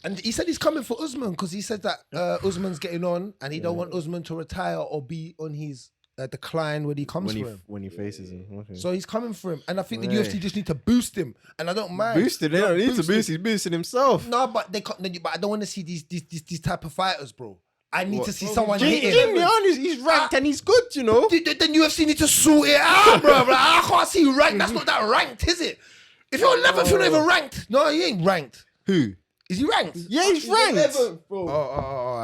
And he said he's coming for Usman because he said that Usman's getting on and he don't want Usman to retire or be on his decline when he comes for him. When he faces him. Okay. So he's coming for him. And I think the UFC just need to boost him. And I don't mind. Boost him? They don't need to boost him. He's boosting himself. No, but they can't, but I don't want to see these type of fighters, bro. I need to see someone hit him. Jing Liang, he's ranked and he's good, you know. Then UFC need to sort it out, bro. Like, I can't see you ranked. That's not that ranked, is it? If you're 11th, you're not even ranked. No, he ain't ranked. Who? Is he ranked? Yeah, he's ranked. 11th, bro. All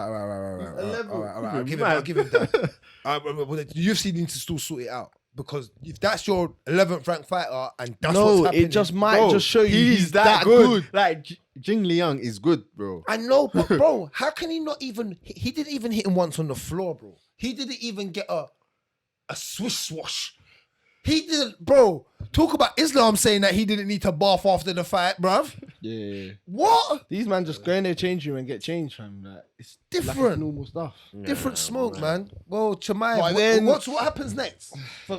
right. I'll give him that. The UFC needs to still sort it out. Because if that's your 11th ranked fighter and that's what's happening. It just might just show you he's that good. Like, Jing Liang is good, bro. I know, but bro, how can he not even... He didn't even hit him once on the floor, bro. He didn't even get a swish swash. He didn't... Bro, talk about Islam saying that he didn't need to bath after the fight, bruv. Yeah. What? These man just go in there, change you and get changed, fam. Like, it's different. like it's normal stuff. Different smoke, man. Well, Chimaev, what happens next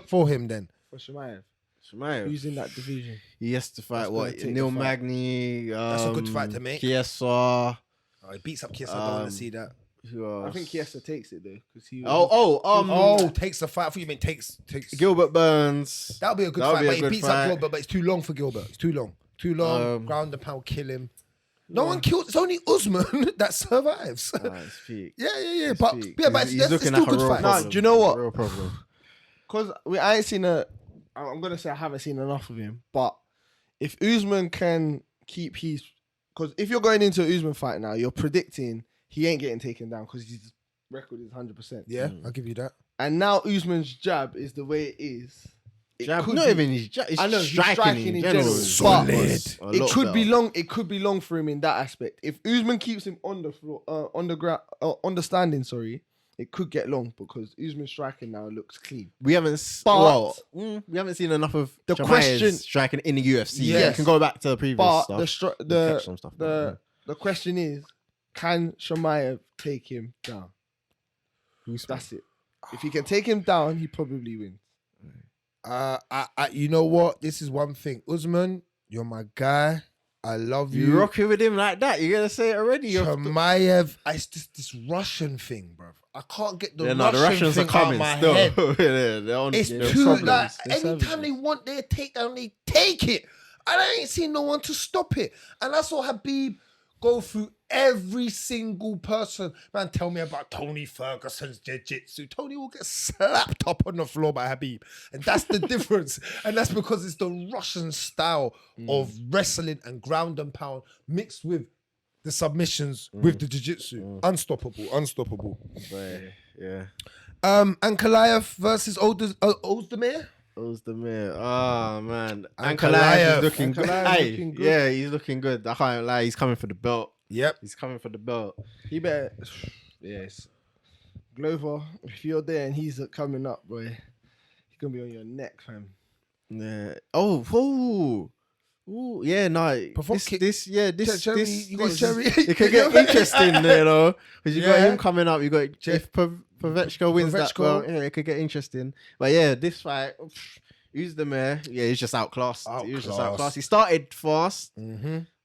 for him then? For Chimaev. Chimaev. Who's in that division? He has to fight Neil Magny. That's a good fight to make. Chiesa. Oh, he beats up Chiesa. I don't want to see that. I think Chiesa takes it though, because he. Takes the fight. I thought you meant takes Gilbert Burns. That'll be a good fight, but he beats up Gilbert, but it's too long for Gilbert. It's too long. Ground and pound, kill him. No one kills. It's only Usman that survives. Yeah. But it's still a good fight. Nah, do you know what? Real problem. Because I ain't seen I'm gonna say I haven't seen enough of him, but if Usman can keep his, because if you're going into an Usman fight now, you're predicting he ain't getting taken down because his record is 100%. Yeah, I'll give you that. And now Usman's jab is the way it is. Not even his jab. I know, striking in general. Solid. It could be long. It could be long for him in that aspect. If Usman keeps him on the floor, on the ground, on the standing, sorry, it could get long because Usman's striking now looks clean. We haven't seen enough of the Chimaev's question striking in the UFC. Yes. Yeah, can go back to the previous but stuff. the question is, can Chimaev take him down? That's it. If he can take him down, he probably wins. You know what? This is one thing. Usman, you're my guy. I love you. You rocking with him like that? You're gonna say it already? Chimaev, it's just this Russian thing, bro. I can't get the Russians thing are coming out of my still. head. It's too like anytime they want their takedown, they take it. And I ain't seen no one to stop it. And I saw Habib go through every single person. Man, tell me about Tony Ferguson's jiu-jitsu. Tony will get slapped up on the floor by Habib. And that's the difference. And that's because it's the Russian style of wrestling and ground and pound mixed with the submissions with the jiu-jitsu. Unstoppable. Yeah. Ankalaev versus Ozdemir? Ozdemir. Oh, man. Ankalaev is looking good. Looking good. Yeah, he's looking good. I can't lie. He's coming for the belt. Yep. He's coming for the belt. He better. Yes. Glover, if you're there and he's coming up, boy, he's going to be on your neck, fam. Yeah. Ooh, yeah, no. Cherry. It could get interesting, you know, because you got him coming up. You got if Pavechko wins that belt, yeah, it could get interesting. But yeah, this fight, who's the mayor? Yeah, he's just outclassed. He was just outclassed. He started fast,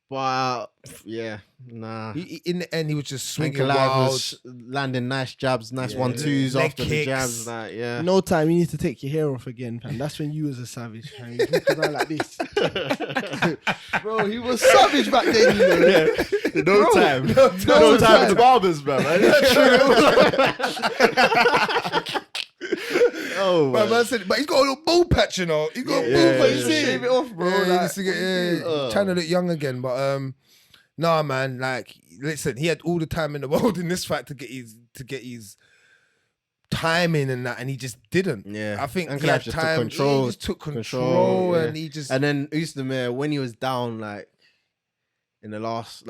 but yeah, nah. In the end, he was just swinging wild, was landing nice jabs, nice 1-2s after the jabs. Like, yeah. No time, you need to take your hair off again, man. That's when you was a savage. Man. You walk around like this, bro. He was savage back then, you know. Yeah. No time to barbers, bro. Oh, man said, but he's got a little ball patch, you know. He's got a ball patch. Shave it off, bro. Trying to look young again, but nah, man. Like, listen, he had all the time in the world in this fight to get his timing and that, and he just didn't. Yeah, I think he had just time. Took control. He just took control, yeah. and he just. And then Usman, when he was down, like in the last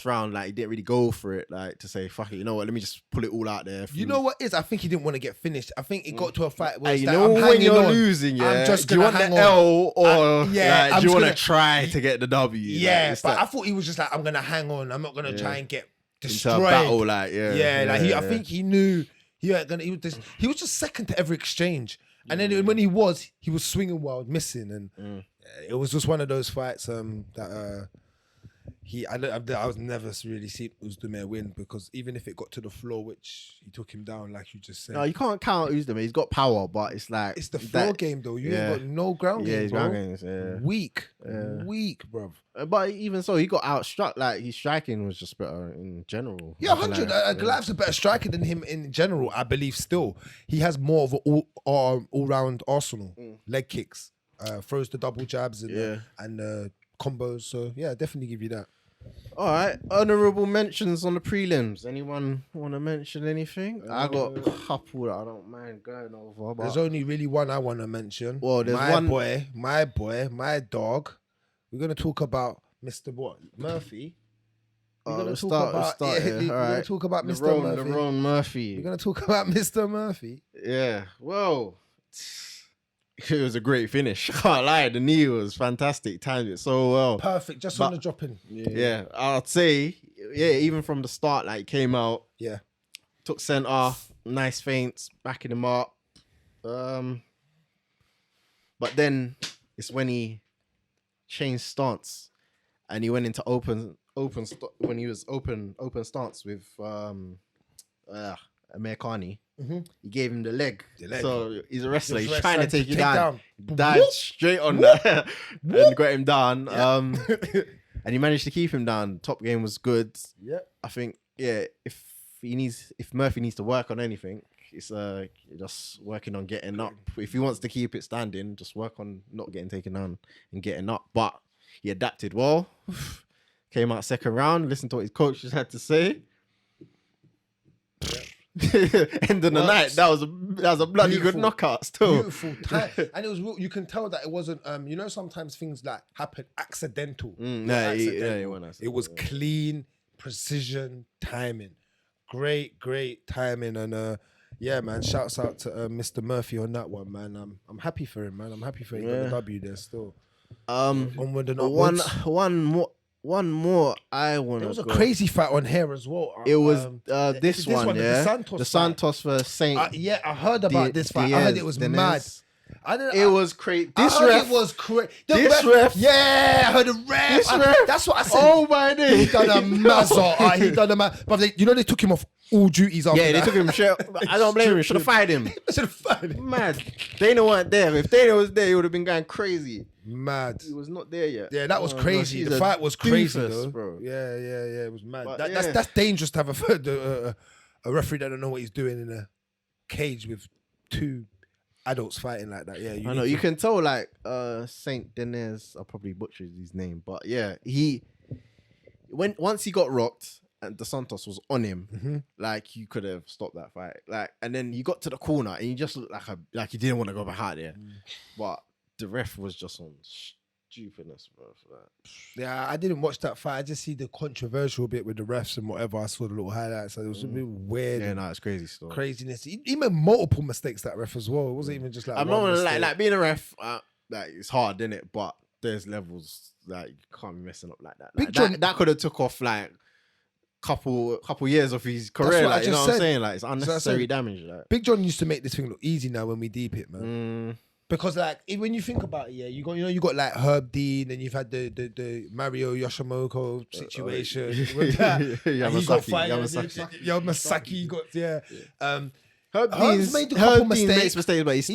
round, like he didn't really go for it, like to say, fuck it, you know what, let me just pull it all out there. You know what is? I think he didn't want to get finished. I think it got to a fight where you know when you're losing, yeah, I'm just do you want the L or do you want to try to get the W? Yeah, but I thought he was just like, I'm gonna hang on. I'm not gonna try and get destroyed. Into a battle, like I think he knew he was just second to every exchange, and then when he was swinging wild, missing, and it was just one of those fights that. I was never really seen Usman win because even if it got to the floor, which he took him down, like you just said. No, you can't count Usman. He's got power, but it's like it's the floor game though. You ain't got no ground game, his bro. ground games, Weak, bruv. But even so, he got outstruck. Like his striking was just better in general. Yeah, 100. Ankalaev's a better striker than him in general, I believe. Still, he has more of an all-round arsenal. Leg kicks, throws the double jabs and combos. So yeah, definitely give you that. All right, honourable mentions on the prelims. Anyone want to mention anything? I got a couple that I don't mind going over. But there's only really one I want to mention. Well, there's my boy, my dog. We're gonna talk about Mr. Murphy. We're gonna talk about Mr. Murphy. Ron Murphy. We're gonna talk about Mr. Murphy. Yeah. Well, it was a great finish. I can't lie. The knee was fantastic. Timed it so well. Perfect. Just on the drop in. Yeah. I'd say, even from the start, like came out. Yeah. Took center. Nice feints. Backing him up. But then it's when he changed stance and he went into open stance with Amir Khani. He gave him the leg. So he's a wrestler. He's trying to take you down. Died straight on that and got him down. And he managed to keep him down. Top game was good. Yeah. I think, if Murphy needs to work on anything, it's just working on getting up. If he wants to keep it standing, just work on not getting taken down and getting up. But he adapted well. Came out second round, listened to what his coaches had to say. End of the night, that was a bloody good knockout still. Beautiful time. And it was real, you can tell that it wasn't sometimes things that happen accidental. It was clean, precision, timing. Great timing. And yeah, man, shouts out to Mr. Murphy on that one, man. I'm happy for him, man. I'm happy for him getting a W there still. Onward and upwards. One more I want to. There was a crazy fight on here as well. It was this one, the Santos versus Saint. I heard about this fight. I heard it was mad. It was crazy. It was crazy. This ref. Yeah, I heard the ref. This ref. That's what I said. Oh my day. He done a mazza. He done a mazza. But they took him off all duties after that. They took him straight. I don't blame him. Should have fired him. Mad. Dana weren't there. If Dana was there, he would have been going crazy. Mad. He was not there yet. Yeah, that was crazy. The fight was crazy, though. Bro. Yeah. It was mad. That's dangerous to have a referee that don't know what he's doing in a cage with two adults fighting like that. Yeah, I know. You can tell, like, Saint Denis, I probably butchered his name, but yeah, once he got rocked and Dos Santos was on him, like, you could have stopped that fight. Like, and then you got to the corner and you just looked like you didn't want to go behind there. But the ref was just on stupidness, bro. Yeah, I didn't watch that fight. I just see the controversial bit with the refs and whatever. I saw the little highlights. So it was a bit weird. Yeah, no, it's crazy stuff. Craziness. He made multiple mistakes, that ref, as well. It wasn't even just like I'm not gonna like being a ref. Like, it's hard, isn't it? But there's levels that you can't be messing up like that. Like, that could have took off like couple years of his career. Like, you know what I'm saying? Like, it's unnecessary damage. Like. Big John used to make this thing look easy now when we deep it, man. Because like when you think about it, you got like Herb Dean, and you've had the Mario Yoshimoto situation. Yamasaki. Herb Dean's made a couple mistakes, but he's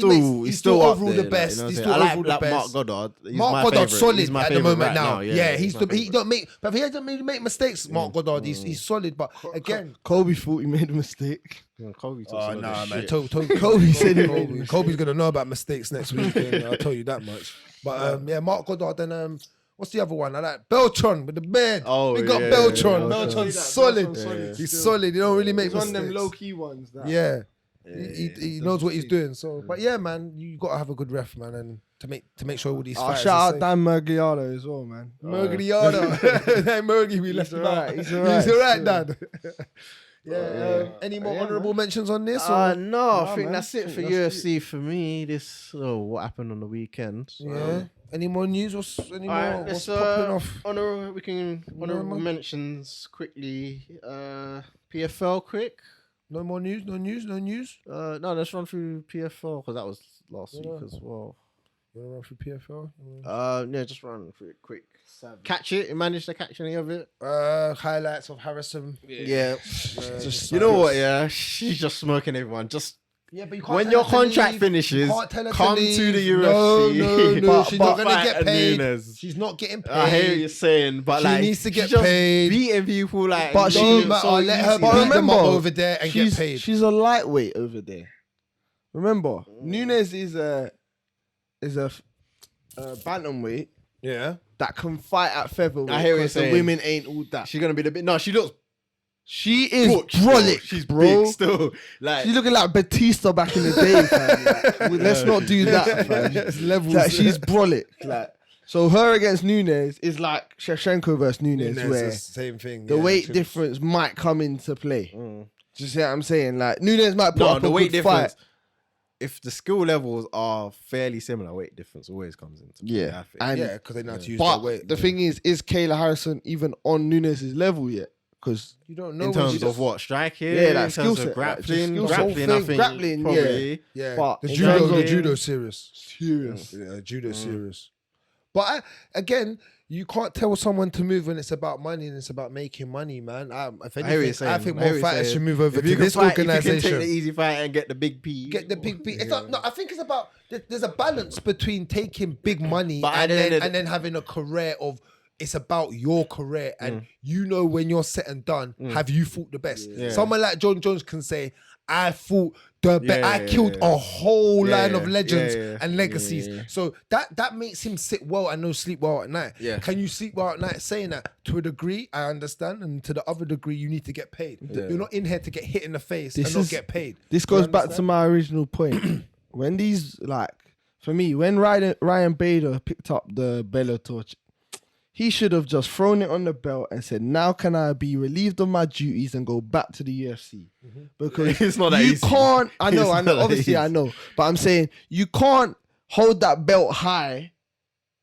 still overall there, the best. Like, he's still overall the best. Mark Goddard. Mark Goddard's solid he's my at the moment right now. Yeah, he don't make, but if he doesn't make mistakes, Mark Goddard, he's solid. But again, Kobe thought he made a mistake. Kobe man. Kobe said Kobe's gonna know about mistakes next week. I'll tell you that much. But Mark Goddard and what's the other one? I like Beltron with the beard. Oh, we got Beltron. Beltron's solid. He's solid. He don't really make mistakes. mistakes. One of them low key ones. Yeah. He knows what he's doing. So, but yeah, man, you gotta have a good ref, man, and to make sure all these fights. Shout out Dan Murgiano as well, man. Murgiano, hey Murgy, we left him out. He's alright. He's alright, Dan. Any more honourable mentions on this? No, I think that's it for UFC for me. What happened on the weekend? Any more news? What's popping off? We can honourable mentions quickly. PFL quick. No more news? No news? No, let's run through PFL because that was last week as well. Wanna run through PFL? Yeah, just run through it quick. Catch it. You managed to catch any of it? Highlights of Harrison. Yeah. Just You know what? Yeah, she's just smoking everyone. Just Yeah, but you can't when tell your her to contract leave. finishes, You can't tell her come leave. to the No, UFC. no, she's not gonna fight get paid. Nunes. She's not getting paid. I hear what you're saying, but She like needs to get she's just paid. beating people like. But she- Don't matter. so Let her easy. beat them remember, up over there and get she's, paid. she's a lightweight over there. Remember, Nunes is a bantamweight Yeah. that can fight at featherweight. I hear what you're 'cause the saying. women ain't all that. She's gonna be the bit. No, she looks. She is butch, brolic, She's bro. big still. Like She's looking like Batista back in the day, fam. Like, let's not do that, fam. It's levels. Like, she's brolic. Like, so her against Nunes is like Shevchenko versus Nunes, Nunes where is the same thing. the yeah, weight actually. difference might come into play. Do you see what I'm saying? Like Nunes might put no, up the a weight good difference. fight. If the skill levels are fairly similar, weight difference always comes into play. Yeah, I think. and Yeah, because they know how to use but their weight. the thing is Kayla Harrison even on Nunes' level yet? Because you don't know in when terms she of does- what striking, Yeah, like in skill terms set, of like, just grappling, skill set. grappling. I think Grappling, probably. Yeah, But the in judo, terms the of- judo serious. serious. Yeah, judo serious. But again, you can't tell someone to move when it's about money and it's about making money, man. If I hear what anything, you're saying. I think I hear more what you're fighters saying. should move over If to you can this fight, if you can organization. take the easy fight and get the big P. Get the big beat. It's not, no, I think it's about there's a balance between taking big money But and at the end of the- then having a career of it's about your career and you know when you're set and done, have you fought the best? Yeah. Someone like John Jones can say, I fought the best. Yeah, I yeah, killed yeah. a whole Yeah, line yeah, of legends yeah, yeah. and legacies. Yeah, yeah. So that makes him sit well and no sleep well at night. Yeah. Can you sleep well at night saying that? To a degree, I understand. And to the other degree, you need to get paid. Yeah. You're not in here to get hit in the face This and not is- get paid. This You goes back to understand? my original point. When these, like, for me, when Ryan Bader picked up the Bellator, he should have just thrown it on the belt and said, now can I be relieved of my duties and go back to the UFC? Because It's not that you easy. can't, I It's know, not that obviously I easy. know, but I'm saying you can't hold that belt high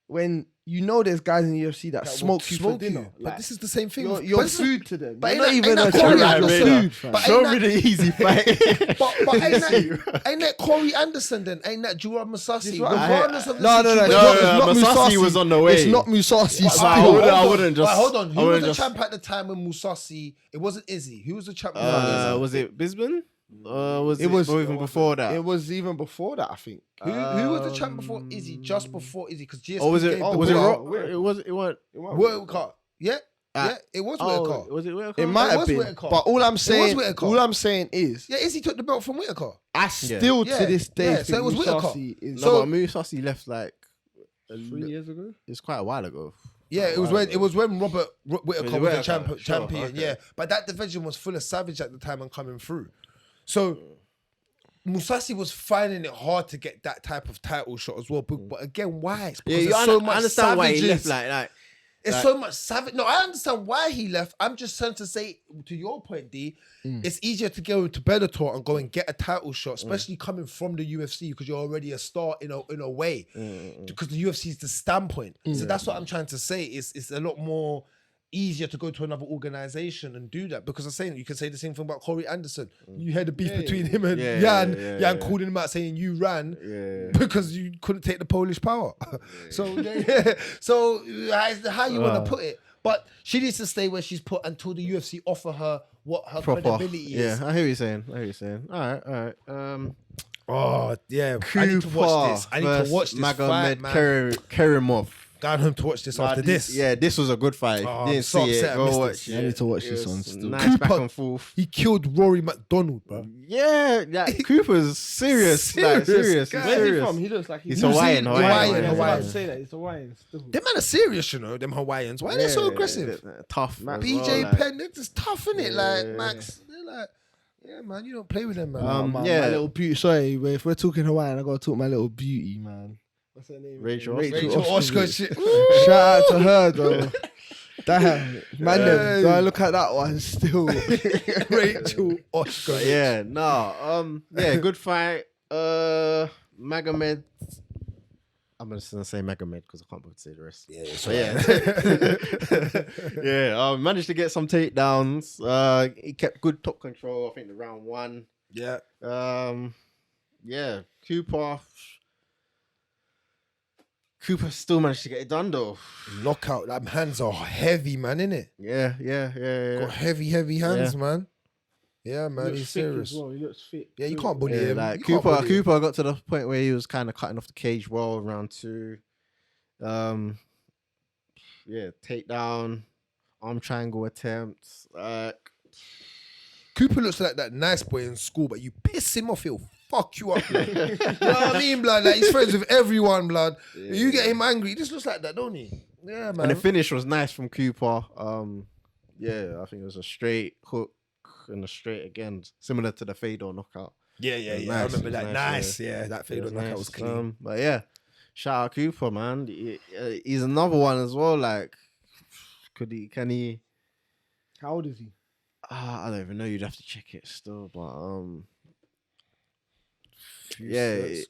when you know there's guys in the UFC that smoke you for dinner. But Like, this is the same thing. you're But this is- food to them. but You're ain't not that- even a ain't that Cory champion, Anderson? you're food, fam. But Show ain't me the easy fight. But ain't that Corey Anderson then? Ain't that Jura Masasi? what I Regardless of the No, situation. it's not Masasi was on the way. It's not Musasi Right, still. I wouldn't just- Hold on. I Who was wouldn't the just- champ at the time when Musasi? It wasn't Izzy. Who was the champ? Was it Bisbane? Was it? Or even before that? It was even before that, I think. Who was the champ before Izzy? Just before Izzy? Because GSP Or was it? gave the Was it? belt. It was. It was. World Cup. Yeah. Yeah. It was World Cup. Was it? It might It have was been. Whittaker. But all I'm saying, Whittaker. is, Yeah, Izzy took the belt from Whittaker. I still Yeah. to this day Yeah, think so it was Whittaker. Musasi is No, but Musasi left like 3 years ago. it's quite a while ago. Yeah, it was when Robert Whittaker was the Whittaker, champion. sure, okay. Yeah, but that division was full of savage at the time and coming through. So Musasi was finding it hard to get that type of title shot as well. But again, why? It's because there's so much understand why he savages. left. Like It's so much savage. No, I understand why he left. I'm just trying to say, to your point, D, it's easier to go to Bellator and go and get a title shot, especially coming from the UFC because you're already a star in a way. Because the UFC is the standpoint. So that's what I'm trying to say. It's a lot more easier to go to another organization and do that because I'm saying you can say the same thing about Corey Anderson. You had the beef between him and Jan. Jan called him out saying you ran because you couldn't take the Polish power. So so how you want to put it? But she needs to stay where she's put until the UFC offer her what her credibility is. Yeah, I hear what you're saying. All right. Oh yeah, I need to watch this. I need to watch this fight, Magomed man. Karimov. Going home to watch this after this. Yeah, this was a good fight. Oh, If you didn't I'm so see upset it. I Go missed watch this. it. I need to watch It this was one still. Nice back and forth. He killed Rory McDonald, bro. Yeah, Cooper's serious. Like, serious. guy. He's Where's he serious. from? He looks like He's New Hawaiian, Zealand. Hawaiian. I was about Hawaiian. to say that. He's Hawaiian still. Them man are serious, you know, them Hawaiians. Why are they so aggressive? Tough. as BJ well, like. Penn, they're just tough, innit? Like, Max, they're like, yeah, man, you don't play with them, man. My Yeah. little beauty. Sorry, but if we're talking Hawaiian, I gotta talk my little beauty, man. What's her name? Rachel Rachel Oscar shit. Shout out to her though. Damn, man, them, do I look at that one still? Rachel Oscar. But yeah, no. Yeah, good fight. Magomed. I'm just gonna say Magomed because I can't bother to say the rest. Yeah, managed to get some takedowns. He kept good top control. I think the round 1. Yeah. Yeah, Cooper. Cooper still managed to get it done though. Knockout. Them hands are heavy, man, innit? Yeah. Got heavy hands, man. Yeah, man, He he's looks thick serious. as well. He looks fit. Yeah, you can't bully him. Like You can't bully him. Cooper got to the point where he was kind of cutting off the cage well round 2. Takedown, arm triangle attempts. Cooper looks like that nice boy in school, but you piss him off, he'll fuck you up. Blood. You know what I mean, blood? Like, he's friends with everyone, blood. Yeah. You get him angry, he just looks like that, don't he? Yeah, man. And the finish was nice from Cooper. I think it was a straight hook and a straight again, similar to the Fedor knockout. Yeah. Nice. I remember It that. was Nice. yeah. Yeah, that Fedor knockout was clean. But yeah, shout out Cooper, man. He's another one as well. Like, can he? How old is he? I don't even know. You'd have to check it still, but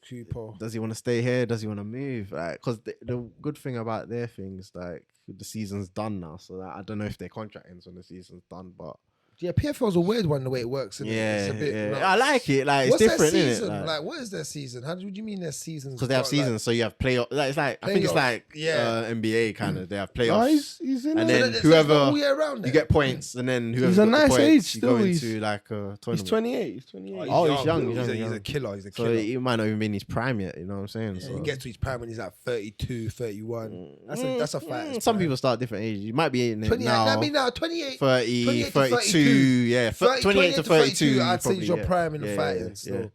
Cooper. does he want to stay here? Does he want to move? Like, because the good thing about their things, like, the season's done now, so that I don't know if their contract ends when the season's done, but Yeah, PFL's a weird one the way it works. Isn't it? It's a bit, yeah. like, I like it. Like, it's what's different, their isn't season? it? Like, what is their season? What do you mean their seasons? Because they have seasons, so you have playoff. Like, it's like I think it's Playoff, like yeah. NBA kind of. They have Oh, playoffs, he's in and there. then So it's whoever all year round you then? get points, and then whoever He's a got the nice points, age you still, go he's- into like a He's tournament. 28. He's 28. Oh, he's young, He's a young. killer. He's a So killer. he might not even be in his prime yet. You know what I'm saying? Yeah, So he gets to his prime when he's like 32, 31. That's a fight. Some people start different ages. You might be in it 28. now. I mean, now 28. 30, 28 to 32, 32. yeah, 28 to 32. I'd say is your probably, prime in the yeah, fighting. yeah, So,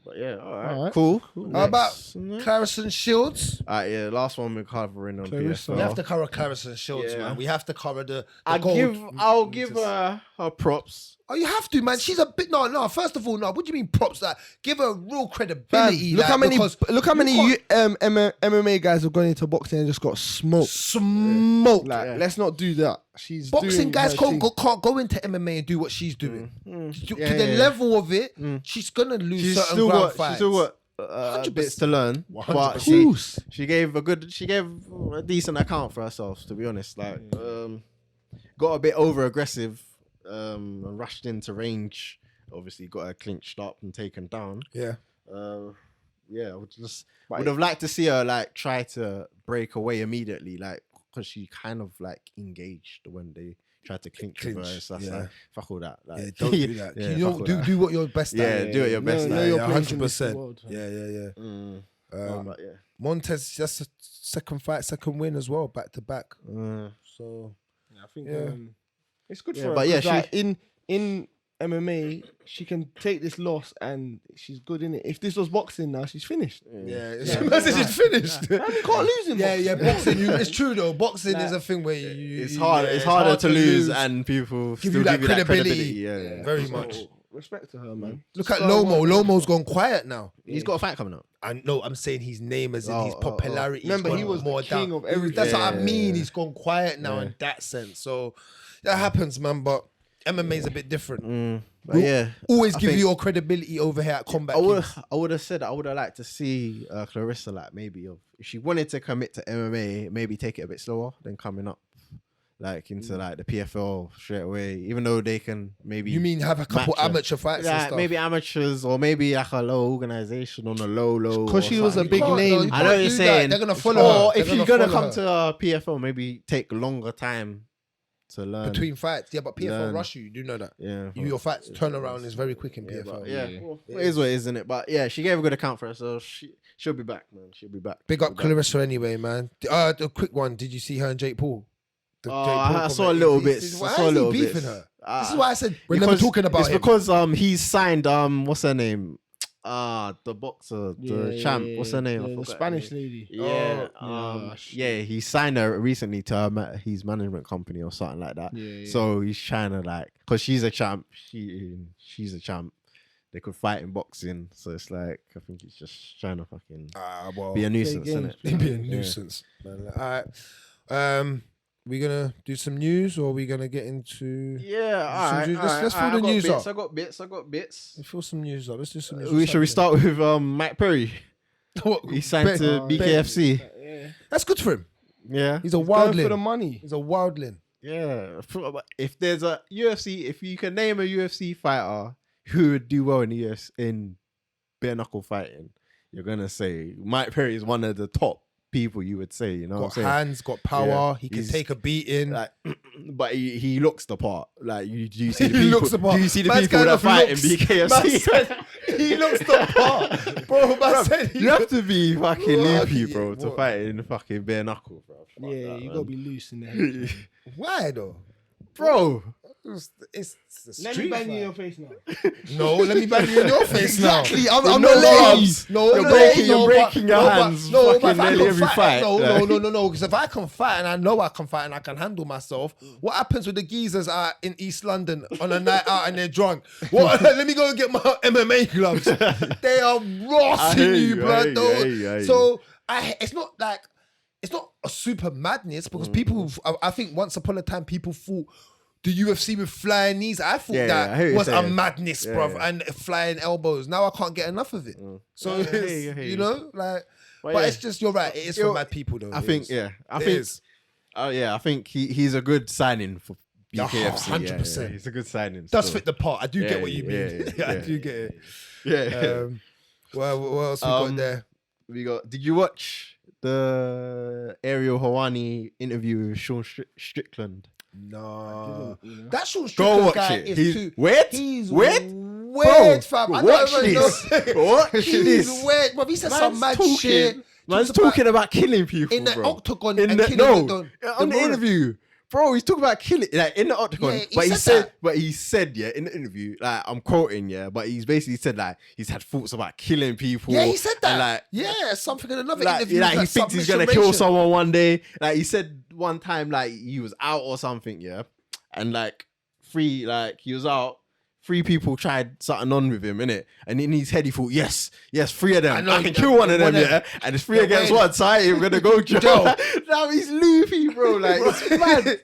But yeah, all right, Alright. cool. how about Next. Claressa and Shields? All right, yeah, last one we're covering on Claressa. PFL. We have to cover Claressa and Shields, Yeah. man. We have to cover the I'll gold. give her props. Oh, you have to, man. She's a bit. No. First of all, no. What do you mean props? Like, give her real credibility. Look like, how many because MMA guys have gone into boxing and just got smoked. smoke. Like, let's not do that. She's Boxing doing guys her can't thing. go into MMA and do what she's doing. To Yeah, the yeah. level of it, she's gonna lose She's certain still ground got fights. 100% bits to learn, but 100%. she gave a decent account for herself. To be honest, like got a bit over aggressive, and rushed into range. Obviously, got her clinched up and taken down. Yeah. I would have liked to see her like try to break away immediately, like because she kind of like engaged when they tried to clinch with her. Clinch, So that's yeah. like fuck all that. Like, Yeah, don't do that. Yeah, you know, fuck all do that. do what you're best Yeah, at. do it your best. No, like, your yeah, place in this 100%. world. Yeah. but yeah. Montez just a second fight, second win as well, back to back. So I think Yeah. it's good Yeah, for her. but yeah, 'cause, like, in MMA, she can take this loss and she's good in it. If this was boxing now, she's finished. yeah, it's finished. Man, you can't lose in Yeah, boxing. boxing. It's true though. Boxing Like, is a thing where you. It's hard. yeah, It's harder hard to lose, and people Give still you that give you that credibility. credibility. Yeah. Very So, much. Respect to her, man. Look at Lomo. Lomo's gone quiet now. He's got a fight coming up. I know. I'm saying his name as in his popularity. Remember, he was the king of everything. That's what I Yeah, mean. yeah. He's gone quiet now in that sense. So that happens, man. But MMA is a bit different. But yeah, Always I give think you your credibility over here at Kombat Kingz. I would have said I would have liked to see Claressa like maybe if she wanted to commit to MMA, maybe take it a bit slower than coming up like into like the PFL straight away. Even though they can maybe You mean have a couple match her. amateur fights and Yeah, stuff? maybe amateurs or maybe like a low organization on a low. Because she was a something. big can't, name. though. You I know what can't you're do that. saying. They're gonna follow Or her. if They're you're gonna gonna follow come to PFL, maybe take longer time to learn. between fights. Yeah, but PFL Learn. rush you. You do know that. Yeah, Your fights turnaround is very quick in yeah, PFL. but yeah. Well, it is what it is, isn't it? But yeah, she gave a good account for her, so she'll be back, man. She'll be back. Big up She'll be back. Claressa anyway, man. The quick one. Did you see her and Jake Paul? The Oh, Jake Paul I saw a comment. little Is- bit. is- I Why saw a is little he bit. beefing her? This is why I said we're never Because talking about it's him. because he's signed what's her name? The boxer, the champ. What's her name? I The forgot her Spanish name. lady. Yeah, Oh, yeah. He signed her recently to his management company or something like that. Yeah. So he's trying to like, cause she's a champ. She's a champ. They could fight in boxing, so it's like I think he's just trying to fucking Well, be a nuisance, games, isn't be it? a nuisance. Man. All right. We gonna do some news, or are we gonna get into? Yeah, all Some right. news. Let's all fill right, the I got news bits, up. I got bits. Let's fill some news up. Let's do some news. Should we start with Mike Perry? What? He signed to BKFC. Yeah. That's good for him. Yeah, He's a Going for the wildling. money. He's a wildling. yeah. If there's a UFC, if you can name a UFC fighter who would do well in the UFC in bare knuckle fighting, you're gonna say Mike Perry is one of the top people. You would say, you know, got hands, got power. He can He's- take a beating. like, but he looks the part. Like, do you see the He people? looks the part. Do you see the Man's people kind that of fight in looks. BKFC? He looks the part, bro. Man said he You have to be fucking What? loopy, bro, to What? fight in fucking bare knuckle, bro. Fuck Yeah, that, you man. gotta be loose in there. Why though? bro. It's a Let street me bang you in fight. your face now. No, let me bang you in your face now. Exactly. I'm With not no letting you. gloves. No, You're no, breaking- no, you're breaking but- your no, but- hands no, fucking but if I nearly can every fight. No. Because if I can fight and I know I can fight and I can handle myself, what happens with the geezers out in East London on a night out and they're drunk? What? Let me go and get my MMA gloves. They are rossing you, blood. So it's not like it's not a super madness because people. I think once upon a time people thought. The UFC with flying knees, I thought I hear that what was you're a saying. madness, bruv, and flying elbows. Now I can't get enough of it. So Yeah, I it's, hear you, I hear you you. know, like, but yeah. it's just you're right. It is for Yo, mad people, though. I It think, is. yeah. I It think, is. I think he's a good signing for BKFC. 100%. He's a good signing. Does still. fit the part. I do Yeah, get what you yeah, mean. yeah, I yeah. do get it. Yeah. Well, what else we got there? we got. Did you watch the Ariel Hawani interview with Sean Strickland? No, didn't, you know. that Sean Go Strickland watch guy it. is He's too. weird. He's weird. weird, fam. I Watch don't even know. this. Watch He's this. weird, bro. He said some mad talking. shit. Man's Talks about- talking about killing people in the bro. octagon In and the, killing no, the on the brother. interview, bro. He's talking about killing, like in the octagon. Yeah, he but said that. he said, yeah, in the interview, like I'm quoting, yeah, but he's basically said like he's had thoughts about killing people. Yeah, he said that. And, like, yeah, something in another like, interview. like was he thinks he's gonna submission kill ratio. someone one day. Like he said one time, like he was out or something, yeah, and like he was out. 3 people tried something on with him, innit? And in his head, he thought, yes, 3 of them. I know, I can kill one of them, yeah? And it's 3 against 1, so I ain't gonna go jail. Now he's loopy, bro. Like, it's mad.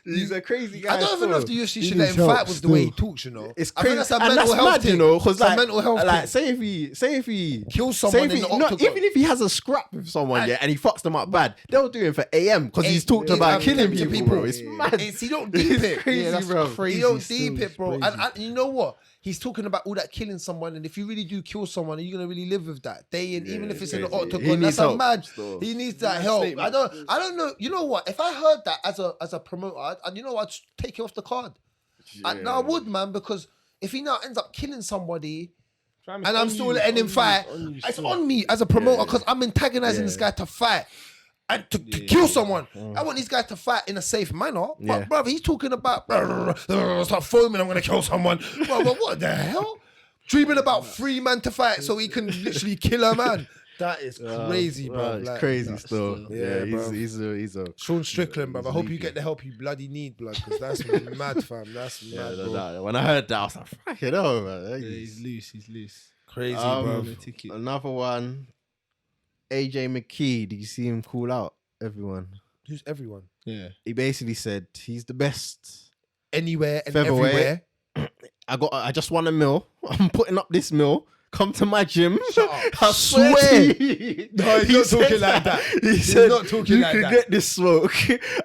He's a crazy guy. I don't even know if the UFC should let needs him fight help with the way he still. talks, you know. It's I crazy. think that's a And mental that's health mad, thing. you know, because It's a like, mental health like thing. say if he Kill someone in the octagon. even if he has a scrap with someone, yeah, and he fucks them up bad, they'll do it for AM because he's talked about killing people, bro. It's mad. He don't deep it. crazy, Yeah, that's bro. crazy. He don't still, deep it, it's bro. crazy. And you know what? He's talking about all that killing someone, and if you really do kill someone, are you gonna really live with that day in, even if it's in the crazy. octagon? He That's needs a help mad. still. He needs that Mad help. statement. I don't know. You know what? If I heard that as a promoter, you know, I'd take it off the card. No, I would, man, because if he now ends up killing somebody. Fam, And it's I'm on still you, letting him it's fight. on you It's still. on me as a promoter Yeah. because I'm antagonizing this guy to fight and to kill someone. I want these guys to fight in a safe manner. Yeah. But, brother, he's talking about start foaming, I'm going to kill someone. Bro, what the hell? Dreaming about 3 men to fight so he can literally kill a man. That is crazy, bro. It's Like, crazy still. Yeah, Yeah, bro. he's a Sean Strickland, bro. I hope you leaky. get the help you bloody need, blood, because that's mad, fam. That's mad, bro. when I heard that, I was like, fuck it over, man. Yeah, he's loose. Crazy, Um, bro. Another one, AJ McKee. Did you see him call out everyone? Who's everyone? Yeah. He basically said he's the best. Anywhere and Featherweight. everywhere. I just won a mill. I'm putting up this mill. Come to my gym. Shut up. I swear. to you. No, he's He not said talking like that. He He's said, not talking you like can that. get this smoke.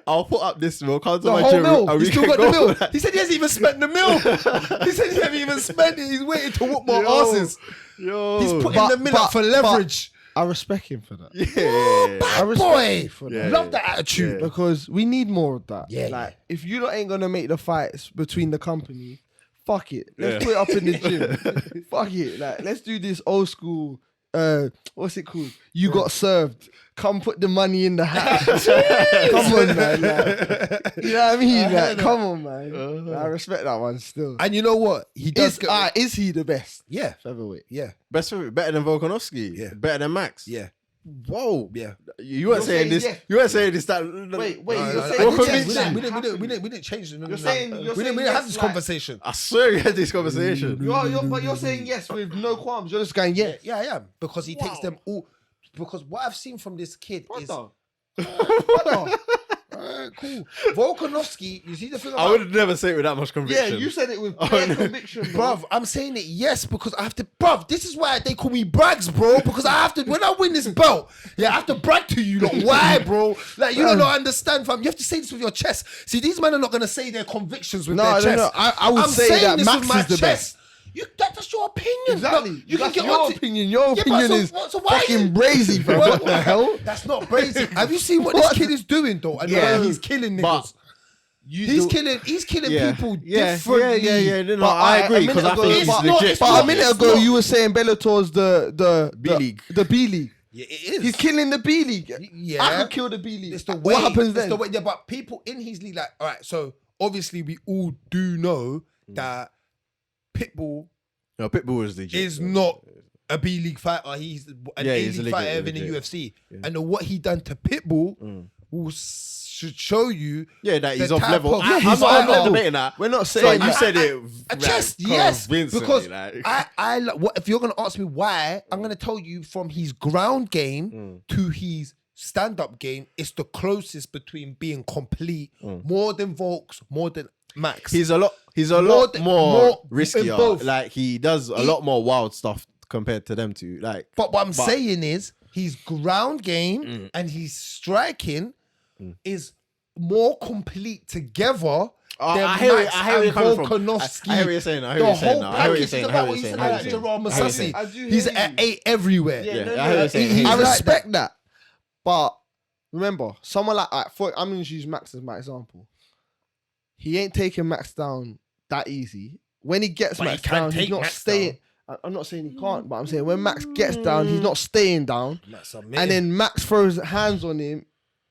I'll put up this mill. Come to The my whole gym. mill. and He's we still can got the go. mill. He said he hasn't even spent the mill. He said he hasn't even spent it. He's waiting to whoop more Yo, asses. Yo. He's putting the mill up for leverage. I respect him for that. Yeah. Bad respect boy. you for that. Love that attitude. Yeah. Because we need more of that. Yeah, Like, yeah. if you lot ain't gonna make the fights between the company, fuck it. Let's Yeah. put it up in the gym. Fuck it. Like, let's do this old school. What's it called? You got served. Come put the money in the hat. Come on, man. Like, you know what I mean? Like, come on, man. I respect that one still. And you know what? He does Is he the best Yeah. featherweight? Yeah. Best favorite, better than Volkanovski. Yeah. Better than Max. Yeah. Whoa. Yeah. You weren't You're saying saying this. yes. You weren't saying this. That. Wait. No, You're no, saying I What didn't yes, change- conviction? we didn't change it. You're saying we didn't yes, have this like- conversation. I swear you had this conversation. But you're saying yes with no qualms. You're just going yes. Yeah, I am. Because he takes them all. Because what I've seen from this kid is. Brother. Alright, cool. Volkanovski, you see the thing about. I would never say it with that much Yeah, conviction. you said it with bare conviction, bro. Bruv, I'm saying it yes because I have to. Bruv, this is why they call me Bragz, bro. Because I have to. When I win this belt, yeah, I have to brag to you. Like, why, bro? Like, you don't understand, fam. You have to say this with your chest. See, these men are not gonna say their convictions with their chest. I would I'm say saying that this Max with my is the chest. That's your opinion. Exactly. No, you That's can get your onto- opinion. Your Yeah, but opinion so- is so why fucking you- brazy, bro. What the hell? That's not brazy. Have you seen what this kid is doing though? And he's killing niggas. But He's killing people yeah, differently. yeah. No, I agree because I think it's he's not- legit. it's But not- a minute it's ago, not- you were saying Bellator's the B League. The B League. Yeah, it is. He's killing the B League. Yeah. I could kill the B League. It's the way. What happens It's then? the way. Yeah, but people in his league, like, all right. So obviously, we all do know that Pitbull No, Pitbull is legit. is not a B League fighter. He's an Yeah, A he's League legit, fighter in the legit. UFC. Yeah. And what he done to Pitbull should show you. Yeah, that he's the off type level. of- I'm he's not off level. debating that. We're not So saying you that. said it. Just yes, convincingly, because like. what if you're gonna ask me why? I'm gonna tell you from his ground game to his stand-up game, it's the closest between being complete, more than Volks, more than Max. He's a lot more riskier. both. Like he does a lot more wild stuff compared to them two. Like, But what I'm saying is his ground game and his striking is more complete together. than I hear Max I hear where you're and coming from. Volkanovski. I hear what you're saying. I hear The what you're saying. whole now. I hear what you're package saying. is I hear about what what you're you saying. said I hear about what you're Jerome saying. Masasi. I do hear He's you. at 8 everywhere. Yeah, Yeah, no, I no, hear what no. you're saying. He's I like respect that. But remember, someone like I'm going to use Max as my example. He ain't taking Max down that easy. When he gets But he Max can down, he's take not Max staying. I'm not saying he can't, but I'm saying when Max gets down, he's not staying down. And then Max throws hands on him.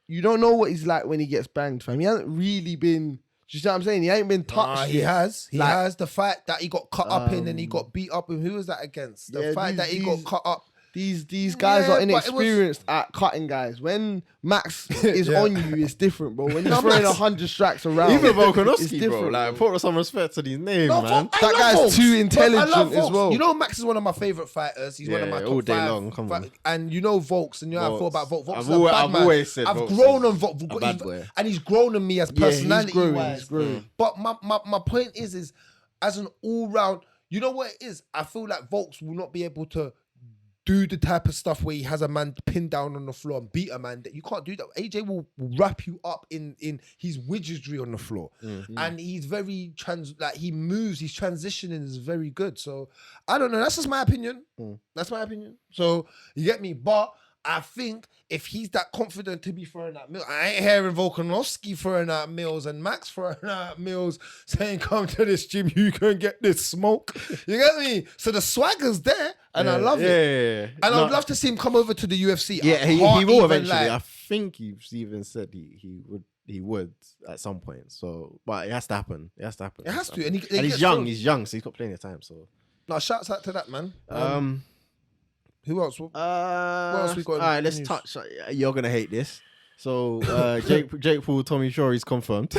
You don't know what he's like when he gets banged, fam. He hasn't really been. Do you see what I'm saying? He ain't been touched. He yet. has. He Like- has the fight that he got cut up in and he got beat up in. Who was that against? The Yeah, fight these- that he these- got cut up. These guys Yeah, are but it was- inexperienced at cutting guys. When Max is Yeah. on you, it's different, bro. When he's No, throwing Max- 100 strikes around, Even it's Volkanovski, bro. different, Like, put some respect to his name, No, man. I That love guy's Volks. too But I intelligent love as Volks. well. You know, Max is one of my favorite fighters. He's one of my Yeah, top all day 5. long, come on. And you know Volks, and you know how I feel about Volks. Volks I've is a always- bad I've man. always said I've Volks grown is on Volks. a bad boy. And he's grown on me as Yeah, he's personality growing, wise. he's growing. But my point is as an all round, you know what it is? I feel like Volks will not be able to do the type of stuff where he has a man pinned down on the floor and beat a man. That you can't do that. AJ will wrap you up in his wizardry on the floor, and he's very he moves. His transitioning is very good. So I don't know. That's just my opinion. That's my opinion. So you get me, but. I think if he's that confident to be throwing out mills, I ain't hearing Volkanovski throwing out mills and Max throwing out mills saying, come to this gym, you can get this smoke. You get me? So the swagger's there and I love it. Yeah. And I would love to see him come over to the UFC. Yeah, I he can't will even eventually. lie. I think he's even said he would at some point. So, but it has to happen. It has to happen. It has to. And he And gets he's young. thrown. He's young, so he's got plenty of time. So, No, shouts out to that, man. Who else? what else we got in All right, the let's news? touch. You're gonna hate this. So, Jake Paul, Tommy Fury's confirmed.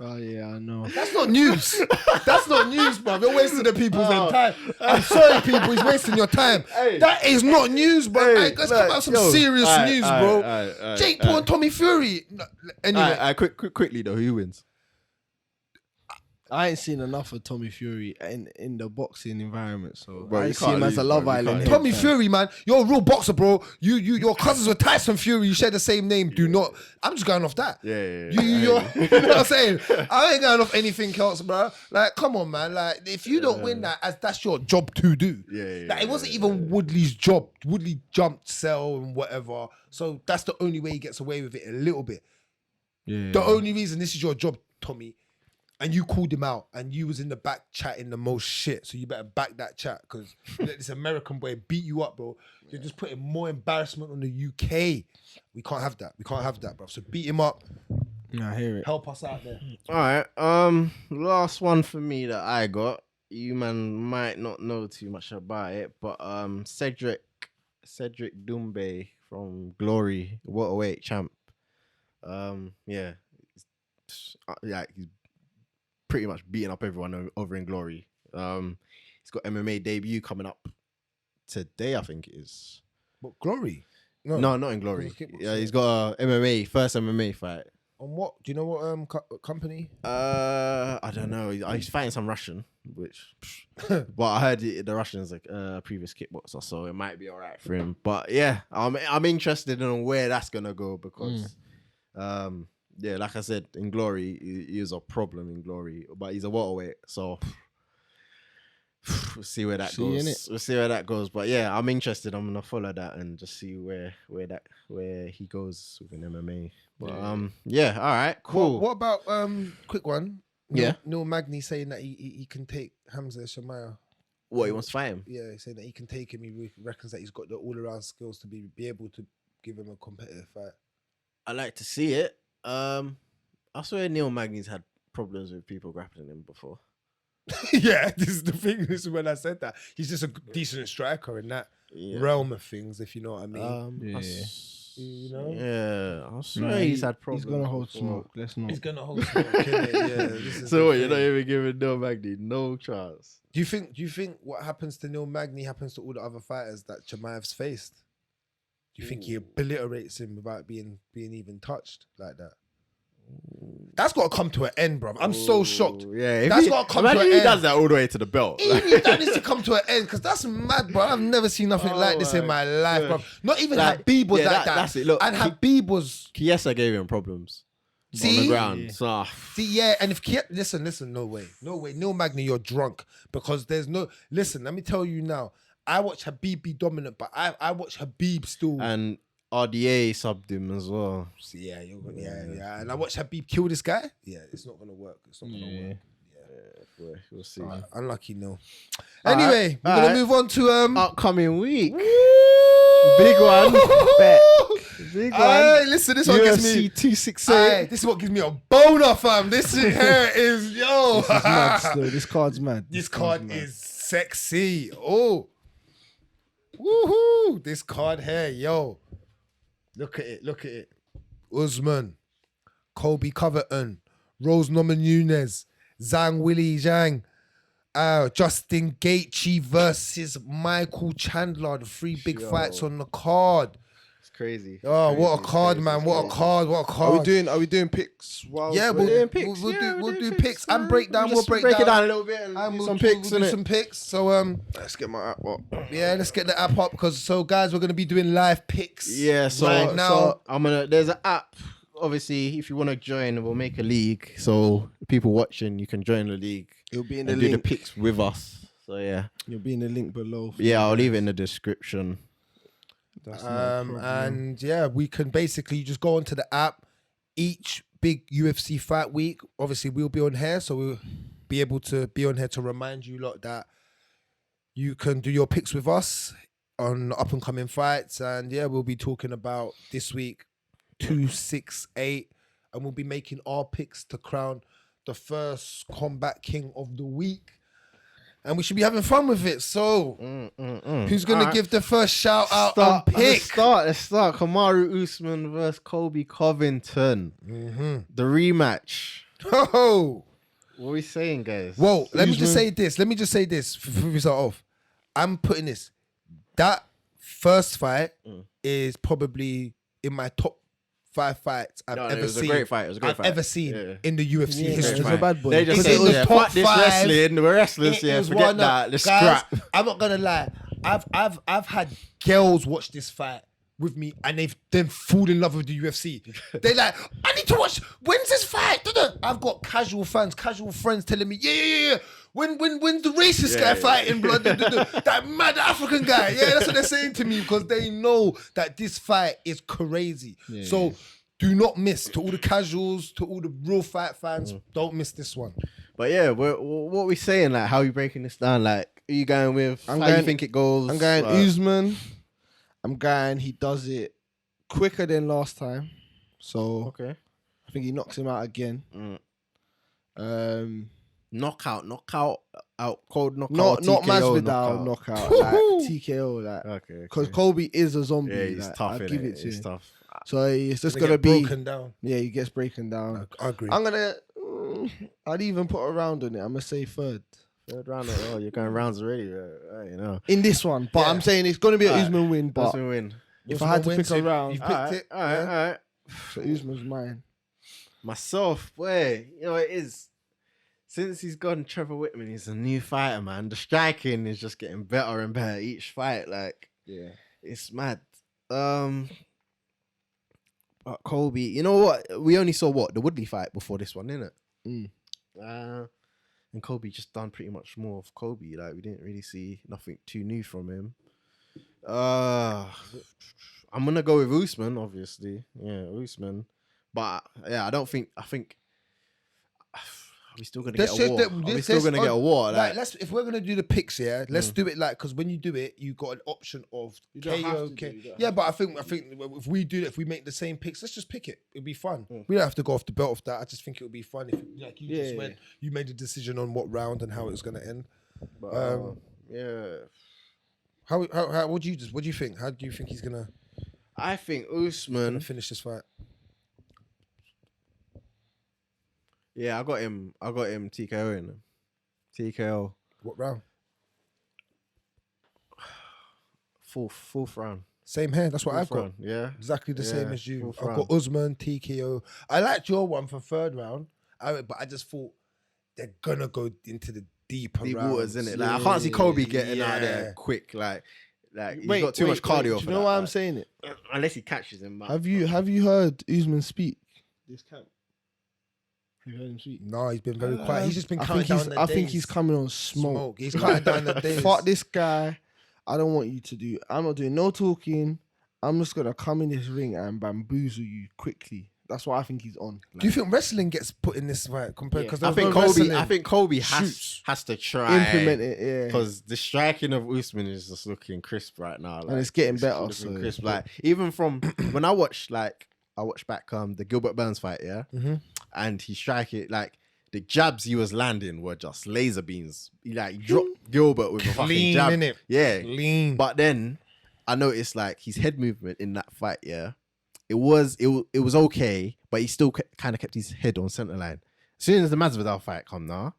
Oh yeah, I know. That's not news. That's not news, bro. You're wasting the people's time. I'm sorry, people. He's wasting your time. That is not news, bro. Hey, Let's come out some serious news, bro. Jake Paul and Tommy Fury. No, anyway, Quickly though, who wins? I ain't seen enough of Tommy Fury in the boxing environment, so Bro, I you see him can't as a lose, Love bro. You Island. can't head, Tommy fam. Fury, man, you're a real boxer, bro. Your cousins were Tyson Fury. You share the same name. Do not. I'm just going off that. Yeah. You know what I'm saying? I ain't going off anything else, bro. Like, come on, man. Like, if you don't win that, that's your job to do. Like, it wasn't even Woodley's job. Woodley jumped, sell, and whatever. So that's the only way he gets away with it a little bit. Yeah. The only reason this is your job, Tommy, and you called him out, and you was in the back chatting the most shit. So you better back that chat because this American boy beat you up, bro. You're just putting more embarrassment on the UK. We can't have that. We can't have that, bro. So beat him up. I hear it. Help us out there. All right. Last one for me that I got. You man might not know too much about it, but Cedric Doumbé from Glory, welterweight champ. Yeah, he's pretty much beating up everyone over in Glory. He's got MMA debut coming up today, I think it is. But Glory? No, not in Glory. It's kickboxing. Yeah, he's got a first MMA fight. On what? Do you know what company? I don't know. He's fighting some Russian, which, but I heard the Russian is like a previous kickboxer, so it might be all right for him. But yeah, I'm interested in where that's gonna go because, yeah, like I said, in Glory, he is a problem in Glory, but he's a welterweight, so We'll see where that See, goes. innit? We'll see where that goes. But yeah, I'm interested. I'm gonna follow that and just see where he goes with an MMA. But yeah, all right, cool. What about quick one? Yeah. Neil Magny saying that he can take Khamzat Chimaev. What, he wants to fight him? Yeah, he's saying that he can take him. He reckons that he's got the all-around skills to be able to give him a competitive fight. I like to see it. I swear Neil Magny's had problems with people grappling him before. Yeah, this is the thing. This is when I said that. He's just a decent striker in that realm of things, if you know what I mean. You know? Yeah, I swear he's had problems. He's gonna hold before. smoke. Let's not. He's gonna hold smoke, innit? Yeah. This is So the you're not thing. even giving Neil Magny no chance? Do you think what happens to Neil Magny happens to all the other fighters that Chimaev's faced? Do you think he obliterates him without being even touched like that? That's got to come to an end, bro. I'm so shocked. Yeah, That's got to come to imagine an he end. does that all the way to the belt. Even that needs to come to an end because that's mad, bro. I've never seen nothing like this in my life, bro. Not even Habib was like that. That's it. Look, and Habib was. Chiesa gave him problems on See? the ground. So, See, yeah, and if listen, no way. Neil Magny, you're drunk because there's no. Listen, let me tell you now. I watch Habib be dominant, but I watch Habib still. and RDA subbed him as well. See, yeah, and I watch Habib kill this guy. Yeah, it's not gonna work. It's not gonna work. We'll see. Unlucky, no. All Anyway, we're gonna move on to upcoming week. Big one. Bet. Big one. Hey, listen, this one gets me. UFC 268. Hey, this is what gives me a boner, fam. This shit here is yo. This is mad still. This card's mad. This card is sexy. Oh, woohoo! This card here, yo. Look at it. Usman, Colby Covington, Rose Namajunas, Zhang Willie Zhang, Justin Gaethje versus Michael Chandler. The three big fights on the card. It's crazy. Oh, what a card, man! What a card! Are we doing picks? Yeah, we'll do picks and breakdown. We'll break it down down a little bit and do some picks. We'll do some picks. So Let's get my app up. yeah, let's get the app up because guys, we're gonna be doing live picks. Yeah, so right now. So there's an app. Obviously, if you want to join, we'll make a league. So people watching, you can join the league. It'll be in the and do the link. picks with us. So yeah. You'll be in the link below. Yeah, I'll leave it in the description. That's no problem. And yeah, we can basically just go onto the app. Each big UFC fight week, obviously we'll be on here, so we'll be able to be on here to remind you lot that you can do your picks with us on up and coming fights. And yeah, we'll be talking about this week 268, and we'll be making our picks to crown the first Kombat King of the week. And we should be having fun with it. So, who's going to give the first shout out and pick? Let's start. Kamaru Usman versus Colby Covington. The rematch. Oh, What are we saying, guys? whoa! Let me just say this. Before we start off, I'm putting this. That first fight is probably in my top 5 fights I've ever it was seen. a great fight. It was a great I've fight. ever seen in the UFC Yeah, history. it's a bad boy. They just Because said, in the top fuck this 5, wrestling. The wrestlers, It was forget one that. of- Let's guys, scrap. I'm not gonna lie. I've had girls watch this fight with me and they've then fall in love with the UFC. They're like, I need to watch. When's this fight? I've got casual friends telling me, yeah. When's the racist guy fighting? Blood, that mad African guy. Yeah, that's what they're saying to me because they know that this fight is crazy. So do not miss, to all the casuals, to all the real fight fans, don't miss this one. But yeah, what are we saying? Like, how are you breaking this down? Like, are you going with how you think it goes? I'm going Usman. I'm going. He does it quicker than last time. So Okay. I think he knocks him out again. Knockout, cold knockout. Not TKO Masvidal knockout, like TKO, like Okay. because Colby is a zombie. Yeah, he's like, tough. I'll innit? give it to He's him. tough. So it's just They gonna get be broken down. Yeah, he gets breaking down. I agree. I'm gonna. I'd even put a round on it. I'm gonna say third Third round. Oh, you're going rounds already. You know. in this one, but Yeah. I'm saying it's gonna be an Alright. Usman win. But Usman win. if I had to Usman pick a wins, round, you've picked it. All right. so Usman's mine. Myself, boy, you know it is. Since he's gone Trevor Whitman, he's a new fighter, man. The striking is just getting better and better each fight. Like, Yeah. it's mad. But Colby, you know what? We only saw the Woodley fight before this one, innit? And And Kobe just done pretty much more of Kobe. Like, we didn't really see nothing too new from him. I'm gonna go with Usman, obviously. Yeah, Usman. But yeah, I think are we still gonna get a war? Are we still gonna get a war? Like, if we're gonna do the picks, let's do it because when you do it, you got an option of KO. Yeah, but I think if we do it, if we make the same picks, let's just pick it. It'll be fun. We don't have to go off the belt of that. I just think it would be fun if you made a decision on what round and how it was gonna end. But, yeah. How what do you think? How do you think he's gonna? I think Usman finish this fight. Yeah, I got him TKO in him. TKO. What round? Fourth round. Same here. That's what I've got. Yeah. Exactly the same as you. I've got Usman, TKO. I liked your one for third round, but I just thought they're gonna go into the deep rounds. Waters, innit? Like, I can't see Kobe getting out there quick. Like he's got too much cardio. Do you know why I'm saying it? Unless he catches him. Have you heard Usman speak this camp? Have you heard him speak? No, he's been very quiet. He's just been counting down the days. I think he's coming on smoke. He's counting down the days. Fuck this guy. I don't want you to do. I'm not doing no talking. I'm just gonna come in this ring and bamboozle you quickly. That's what I think he's on. Like, do you think wrestling gets put in this fight compared? Because I think Kobe has to try implement it. Yeah, because the striking of Usman is just looking crisp right now. Like, and it's getting better. So crisp. Like, even from when I watched back the Gilbert Burns fight, and he strike it like. The jabs he was landing were just laser beams. He like dropped Gilbert with a fucking jab. Innit? Yeah, lean. But then I noticed like his head movement in that fight. Yeah, it was okay, but he still kind of kept his head on center line. As soon as the Masvidal fight come now,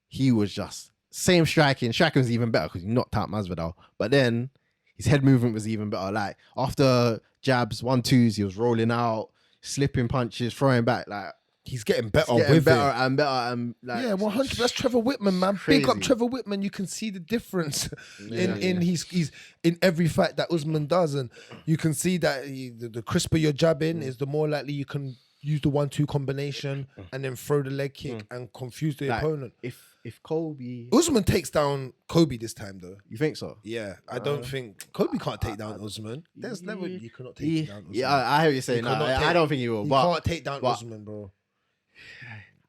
he was just same striking. Striking was even better because he knocked out Masvidal. But then his head movement was even better. Like after jabs, 1-2s, he was rolling out, slipping punches, throwing back like. He's getting better and better and like, yeah, 100. That's Trevor Whitman, man. Crazy. Big up Trevor Whitman. You can see the difference in he's in every fight that Usman does, and you can see that the crisper you're jabbing is the more likely you can use the 1-2 combination and then throw the leg kick and confuse the opponent. If Kobe Usman takes down Kobe this time though, you think so? Yeah, I don't think Kobe can't take down Usman. There's never you cannot take down Usman. Yeah, I hear what you're saying. I don't think he will. You can't take down Usman, bro.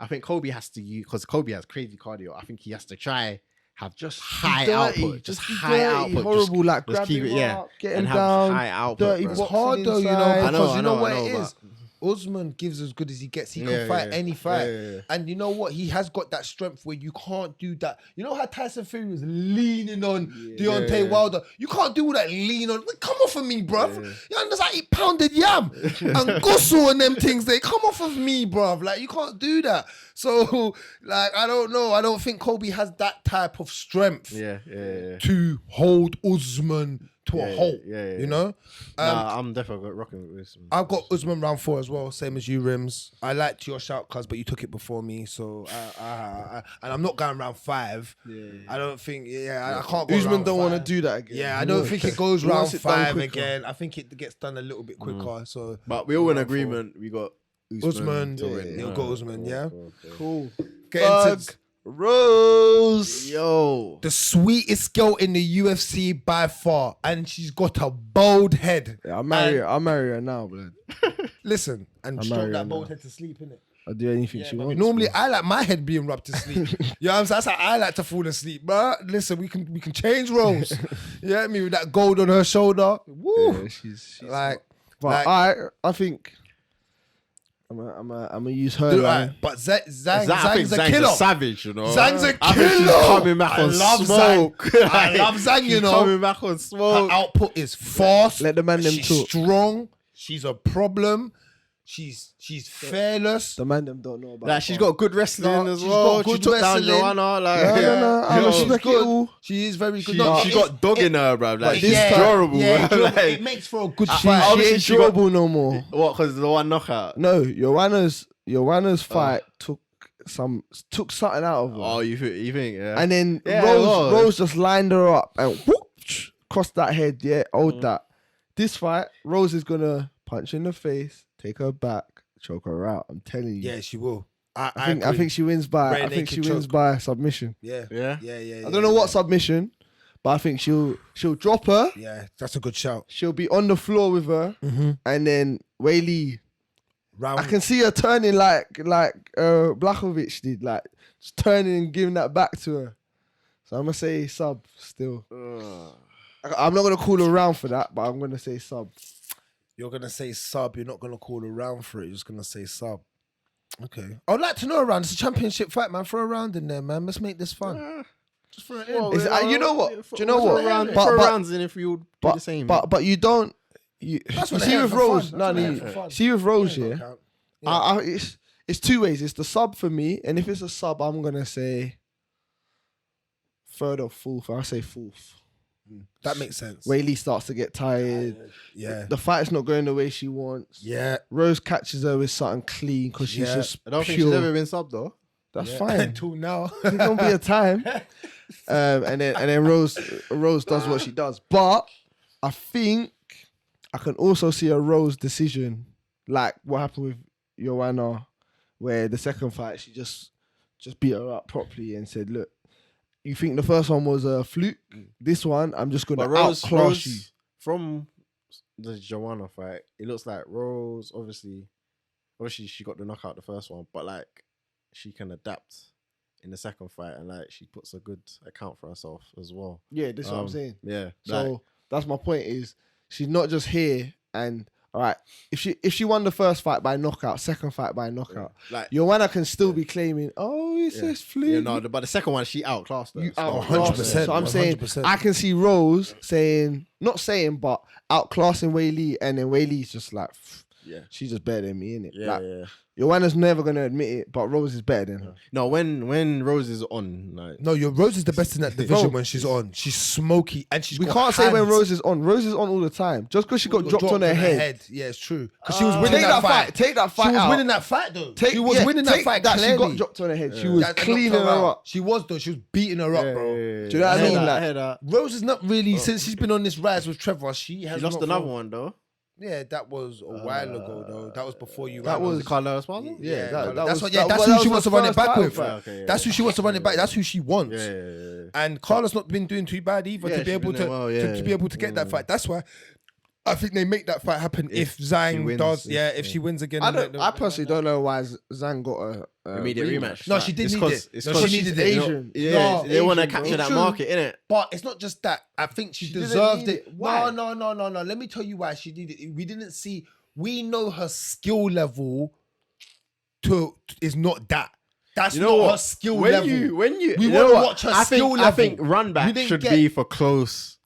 I think Kobe has to use because Kobe has crazy cardio. I think he has to try have just high output, just high output, horrible. Like just grab keep him it, up, get him and down. Have high output. Dirty It's hard though, you know, because you know what it is. But Usman gives as good as he gets. He can fight any fight. Yeah. And you know what? He has got that strength where you can't do that. You know how Tyson Fury was leaning on Deontay Wilder? You can't do all that lean on. Come off of me, bruv. You understand? He pounded yam and gusso and them things. They come off of me, bruv. Like, you can't do that. So, like, I don't know. I don't think Kobe has that type of strength to hold Usman to a halt. You know? I'm definitely rocking with Usman. I've got Usman round 4 as well, same as you, Rimz. I liked your shout, cuz, but you took it before me, so and I'm not going round 5. I don't think. I can't go. Usman round don't 5. want to do that again. Yeah, I don't think it goes He round wants it done 5 quicker. again. I think it gets done a little bit quicker. So, but we're all in agreement. We got Usman to win. You'll go Usman, yeah. Cool. Get into Rose. Yo, the sweetest girl in the UFC by far, and she's got a bold head. Yeah, I'll marry her now, blood. Listen, and stroke marry her that bold now. head to sleep, innit? I'll do anything she wants. Normally, I like my head being rubbed to sleep. You know what I'm saying? That's how I like to fall asleep. But listen, we can change roles. You know what I mean? With that gold on her shoulder. Woo! Yeah, she's like, but I think I'm gonna use her line. right. But Zhang's a Zhang's killer. a savage, you know. Zhang's a I think she's killer. coming back on smoke. Zhang. I love Zhang, you She's know. coming back on smoke. Her output is fast. Let the man them She's talk. strong. She's a problem. She's fearless. The man them don't know about. Like, she's got good wrestling as she's well. got good She took down wrestling. Joanna. Like, No, I yo, respect it all. She is very good. she got dog in her, bruv. Like, she's this durable, Yeah, bruv. durable. Like, It makes for a good She fight. obviously ain't she got- durable no more. what? Because the one knockout. No, Joanna's fight took something out of her. Oh, you think? Yeah. And then Yeah, it was. Rose just lined her up and whoop, crossed that head, hold that. This fight, Rose is gonna punch in the face, take her back, choke her out. I'm telling you. Yeah, she will. I think she wins by. I think she wins by submission. Yeah. I don't know what submission, but I think she'll drop her. Yeah, that's a good shout. She'll be on the floor with her, and then Weili. I can see her turning like Blachowicz did, like just turning and giving that back to her. So I'm gonna say sub still. I'm not gonna call her around for that, but I'm gonna say sub. You're gonna say sub. You're not gonna call around for it. You're just gonna say sub. Okay. I'd like to know a round. It's a championship fight, man. Throw a round in there, man. Let's make this fun. Just throw it in. You know what? Do you know what? Throw rounds in if you would do the same. But you don't. You see with Rose. See with Rose, it's two ways. It's the sub for me, and if it's a sub, I'm gonna say third or fourth. I'll say fourth. That makes sense. Weili starts to get tired. Yeah. The fight's not going the way she wants. Yeah. Rose catches her with something clean because she's just I don't think she's ever been subbed though. That's fine. Until now. There's gonna be a time. And then Rose does what she does. But I think I can also see a Rose decision, like what happened with Joanna, where the second fight she just beat her up properly and said, "Look, you think the first one was a fluke? This one, I'm just gonna outclass you." From the Joanna fight, it looks like Rose obviously she got the knockout the first one, but like she can adapt in the second fight and like she puts a good account for herself as well. Yeah, this is what I'm saying. Yeah. So that's my point is she's not just here and all right. If she won the first fight by knockout, second fight by knockout, like Joanna can still be claiming, "Oh, it's this fluke." Yeah, no, but the second one she outclassed her. 100%. So I'm saying 100%. I can see Rose but outclassing Weili, and then Weili's just like, she's just better than me, innit? Yeah, like, Joanna's never gonna admit it, but Rose is better than her. No, when Rose is on, like No, Rose is the best in that division when she's on. She's smoky and We can't say when Rose is on. Rose is on all the time. Just because she got dropped on her head. Yeah, it's true. Because she was winning that fight. Take that fight out. She was winning that fight though. She was winning that fight She clearly. got dropped on her head. She was cleaning her up. She was though. She was beating her up, bro. Do you know what I mean? Like, Rose is not really, since she's been on this rise with Trevor, she lost another one though. Yeah, that was a while ago though. That was before you. That was Carlos Esparza? That's who she wants to run it back with. That's who she wants to run it back. That's who she wants. Yeah. And Carlos not been doing too bad either to be able to get that fight. That's why I think they make that fight happen if Zhang does. If she wins again. I personally don't know why Zhang got a immediate rematch. No, she did need it. She needed Asian. Yeah, they want to capture that market, innit? But it's not just that. I think she deserved it. Why? No. Let me tell you why she needed it. We know her skill level is not that. That's not her skill level. We want to watch her skill level. I think run back should be for close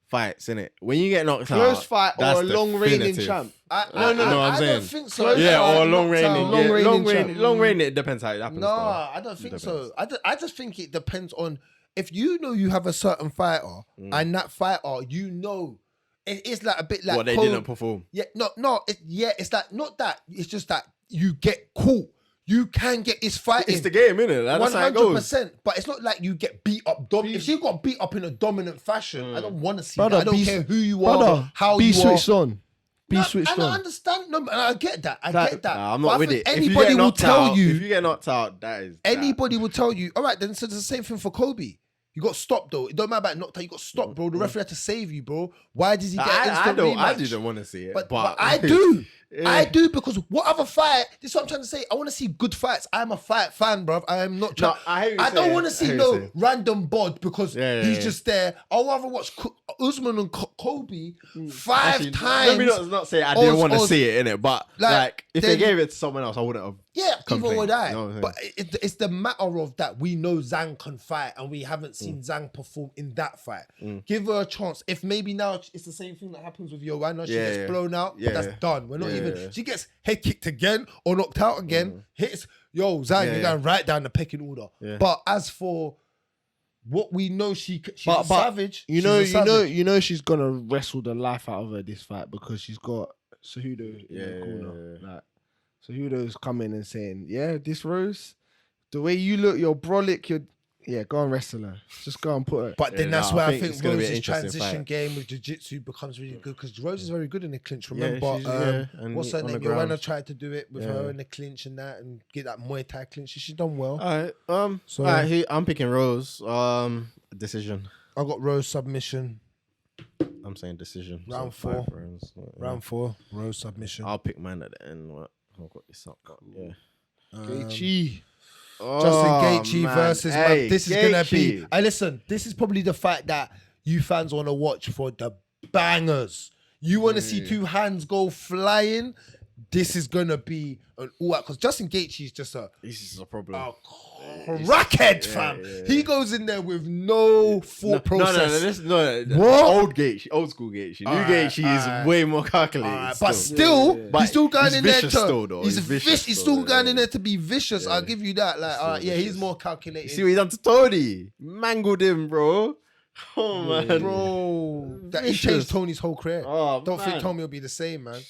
fights, innit? When you get knocked out, close fight or a long reigning champ. No, I'm saying. Don't think so. Or a long reigning. Long reigning. It depends how it happens. No, I don't think so. I just think it depends on if you know you have a certain fighter and that fighter, you know, it's like a bit like what they didn't perform. Yeah, it's like not that. It's just that you get caught. You can get this fight. It's the game, innit? That's how it goes. 100%. But it's not like you get beat up. If she got beat up in a dominant fashion, I don't want to see that. I don't care who you are, how you are. Switched on. Switched on. I understand. No, and I get that. I get that. I'm not with it. Anybody will tell you. If you get knocked out, that is. Anybody will tell you. All right, then. So it's the same thing for Kobe. You got stopped though. It don't matter about knocked out. You got stopped, bro. The referee had to save you, bro. Why did he get instant rematch? I didn't want to see it, but I do. Yeah. I do, because what other fight? This is what I'm trying to say. I want to see good fights. I'm a fight fan, bro. I am not trying. I don't want to see no random bod because he's just there. I'd rather watch Usman and Kobe 5 times. Let me not say I didn't want to see it, innit? But like if they gave it to someone else, I wouldn't have. Yeah, complained. either would I. You know but it's the matter of that we know Zhang can fight and we haven't seen Zhang perform in that fight. Give her a chance. If maybe now it's the same thing that happens with Joanna. She gets blown out, but that's done. We're not even. She gets head kicked again or knocked out again. Hits. Zhang, you're going right down the pecking order. Yeah. But as for what we know, she's a savage. You know she's gonna wrestle the life out of her this fight because she's got Cejudo in the corner. Like, Cejudo's coming and saying, "Yeah, this Rose, the way you look, you're brolic, Yeah, go and wrestle her. Just go and put her. But then that's where I think it's gonna be an Rose's interesting transition fight. game with jiu-jitsu becomes really good because Rose is very good in the clinch. Yeah, Remember, she's- and what's her on the name? ground. Joanna tried to do it with Yeah. her in the clinch and that, and get that Muay Thai clinch. She's done well. Alright, So- I'm picking Rose. Decision. I got Rose submission. I'm saying decision. Round So 5 4. rounds. Yeah. Round 4, Rose submission. I'll pick mine at the end. What? I've got this up. But yeah. Gaethje. Justin Gaethje versus man. Hey, This is gonna be. Gaethje. Hey, listen, this is probably the fight that you fans want to watch for the bangers. You want to see 2 hands go flying. This is gonna be an all-out because Justin Gaethje is just a This is a problem. crackhead, fam. He goes in there with no thought process. No. What? Old Gaethje, old school Gaethje. New Gaethje is way more calculated. But still. still, But he's still going he's in there vicious to. still, though. He's He's vicious vicious. He's still, still going in yeah. there to be vicious. I'll give you that. Like, yeah, he's vicious. more calculated. See what he done to Tony? Mangled him, bro. Oh man, Bro, that he Vicious. changed Tony's whole career. Oh, Don't think man. Tony will be the same, man.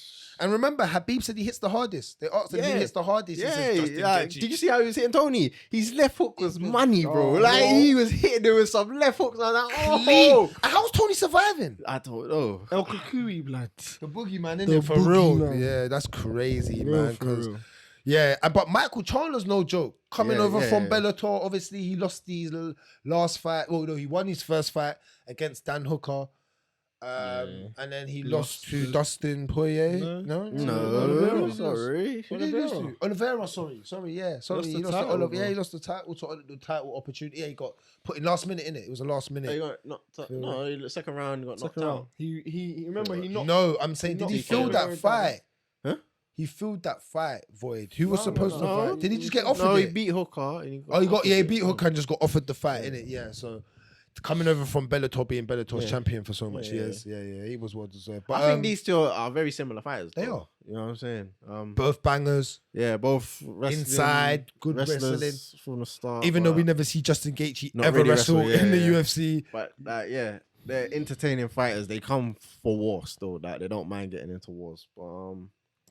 And remember, Habib said he hits the hardest. They asked him who hits the hardest. He says Justin Gaethje. Did you see how he was hitting Tony? His left hook was money, bro. Oh, Like bro. he was hitting him with some left hooks. I was like, Clean. oh, How's Tony surviving? I don't know. El Kukui, blood. The boogeyman, The innit? For real. boogeyman. Yeah, that's crazy, Real man. for 'cause- real. yeah, but Michael Chandler's no joke. Coming Yeah, over yeah, from yeah. Bellator, obviously he lost his last fight. Well, no, he won his first fight against Dan Hooker. And then he lost to Dustin Poirier. No, No, sorry. Who did he lose to? Oliveira, sorry, yeah, sorry. Lost He the lost title, to bro. he lost the title to the title opportunity. Yeah, he got put in last minute in it. It was a last minute. He got knocked. No, second round he got knocked Second round. out. He remember he knocked. No, I'm saying, did he knocked fill that Oliveira fight? Huh? He filled that fight, Void. Who was supposed to No. fight? Did he just get offered No, he it? beat Hooker. And he He beat Hooker and just got offered the fight, innit? Yeah, so coming over from Bellator, being Bellator's champion for so much years. Yeah, he was well deserved. But I think these two are very similar fighters. They though. are. You know what I'm saying? both bangers. Yeah, both wrestling, Inside, good wrestlers wrestling. from the start. Even though but- we never see Justin Gaethje Not ever really wrestle wrestle, yeah, in the yeah. UFC. But yeah, they're entertaining fighters. They come for war still. Like they don't mind getting into wars. But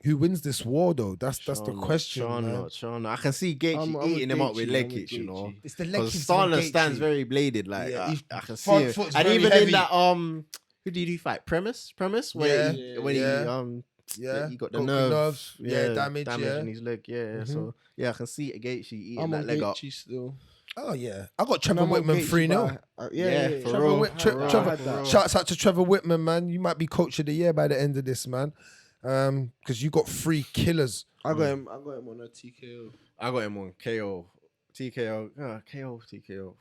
Who wins this war though? That's the question, man. Sean, I can see Gaethje I'm with eating him up with Gaethje, leg I'm with kicks, you know. Gaethje. It's the leg Because kicks from Starler Gaethje. stands very bladed. Like Yeah, his I can see front it. foot's And very even heavy. in that when did he fight? Premise where Yeah, when yeah. he Yeah, he got the got nerve, damage, yeah. in his leg. Yeah, so yeah, I can see Gaethje eating I'm that on leg up. Gaethje still. Oh yeah, I got Trevor I'm on Whitman Gaethje, 3-0. but Yeah, for Trevor real, Whit- for real, Trevor- for real. Shouts out to Trevor Whitman, man. You might be coach of the year by the end of this, man. Because you got 3 killers. I got him on a TKO. I got him on KO, TKO, TKO.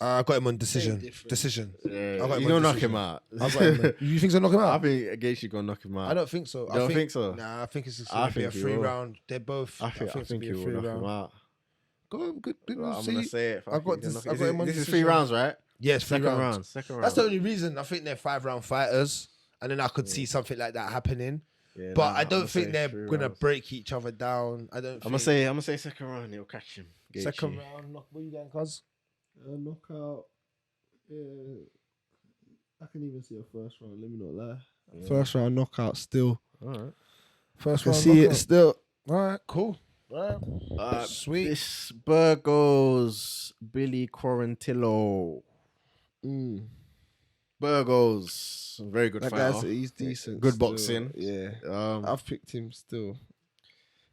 I got him on decision. different. Decision. Yeah, I got him he's on gonna knock decision. him out. I got him. You think so? Knock him I out? think Gaethje gonna knock him out. I don't think so. You don't think so? Nah, I think it's just I gonna be a think he 3 will. round. They're both. I think it's gonna he be a will 3 knock him round. out. Go on, good. I'm gonna See, say it. I got this. I got him on This is decision. 3 rounds, right? Yes, 3 Second rounds. round. Second round. That's the only reason I think they're 5-round fighters, and then I could see something like that happening. Yeah, But nah, I I'ma don't say think they're 3 gonna rounds. break each other down. I don't. I'm gonna say second round. He'll catch him. Gaethje. second round. What you going, cuz? Knockout. Yeah. I can even see a first round. Let me not lie. Yeah. First round knockout still. All right. First I can round. see it knockout. still. All right, cool. All right. Sweet. This Burgos Billy Quarantillo. Burgos, very good That fighter. guy's he's decent. Good still. boxing. Yeah. I've I've picked him still.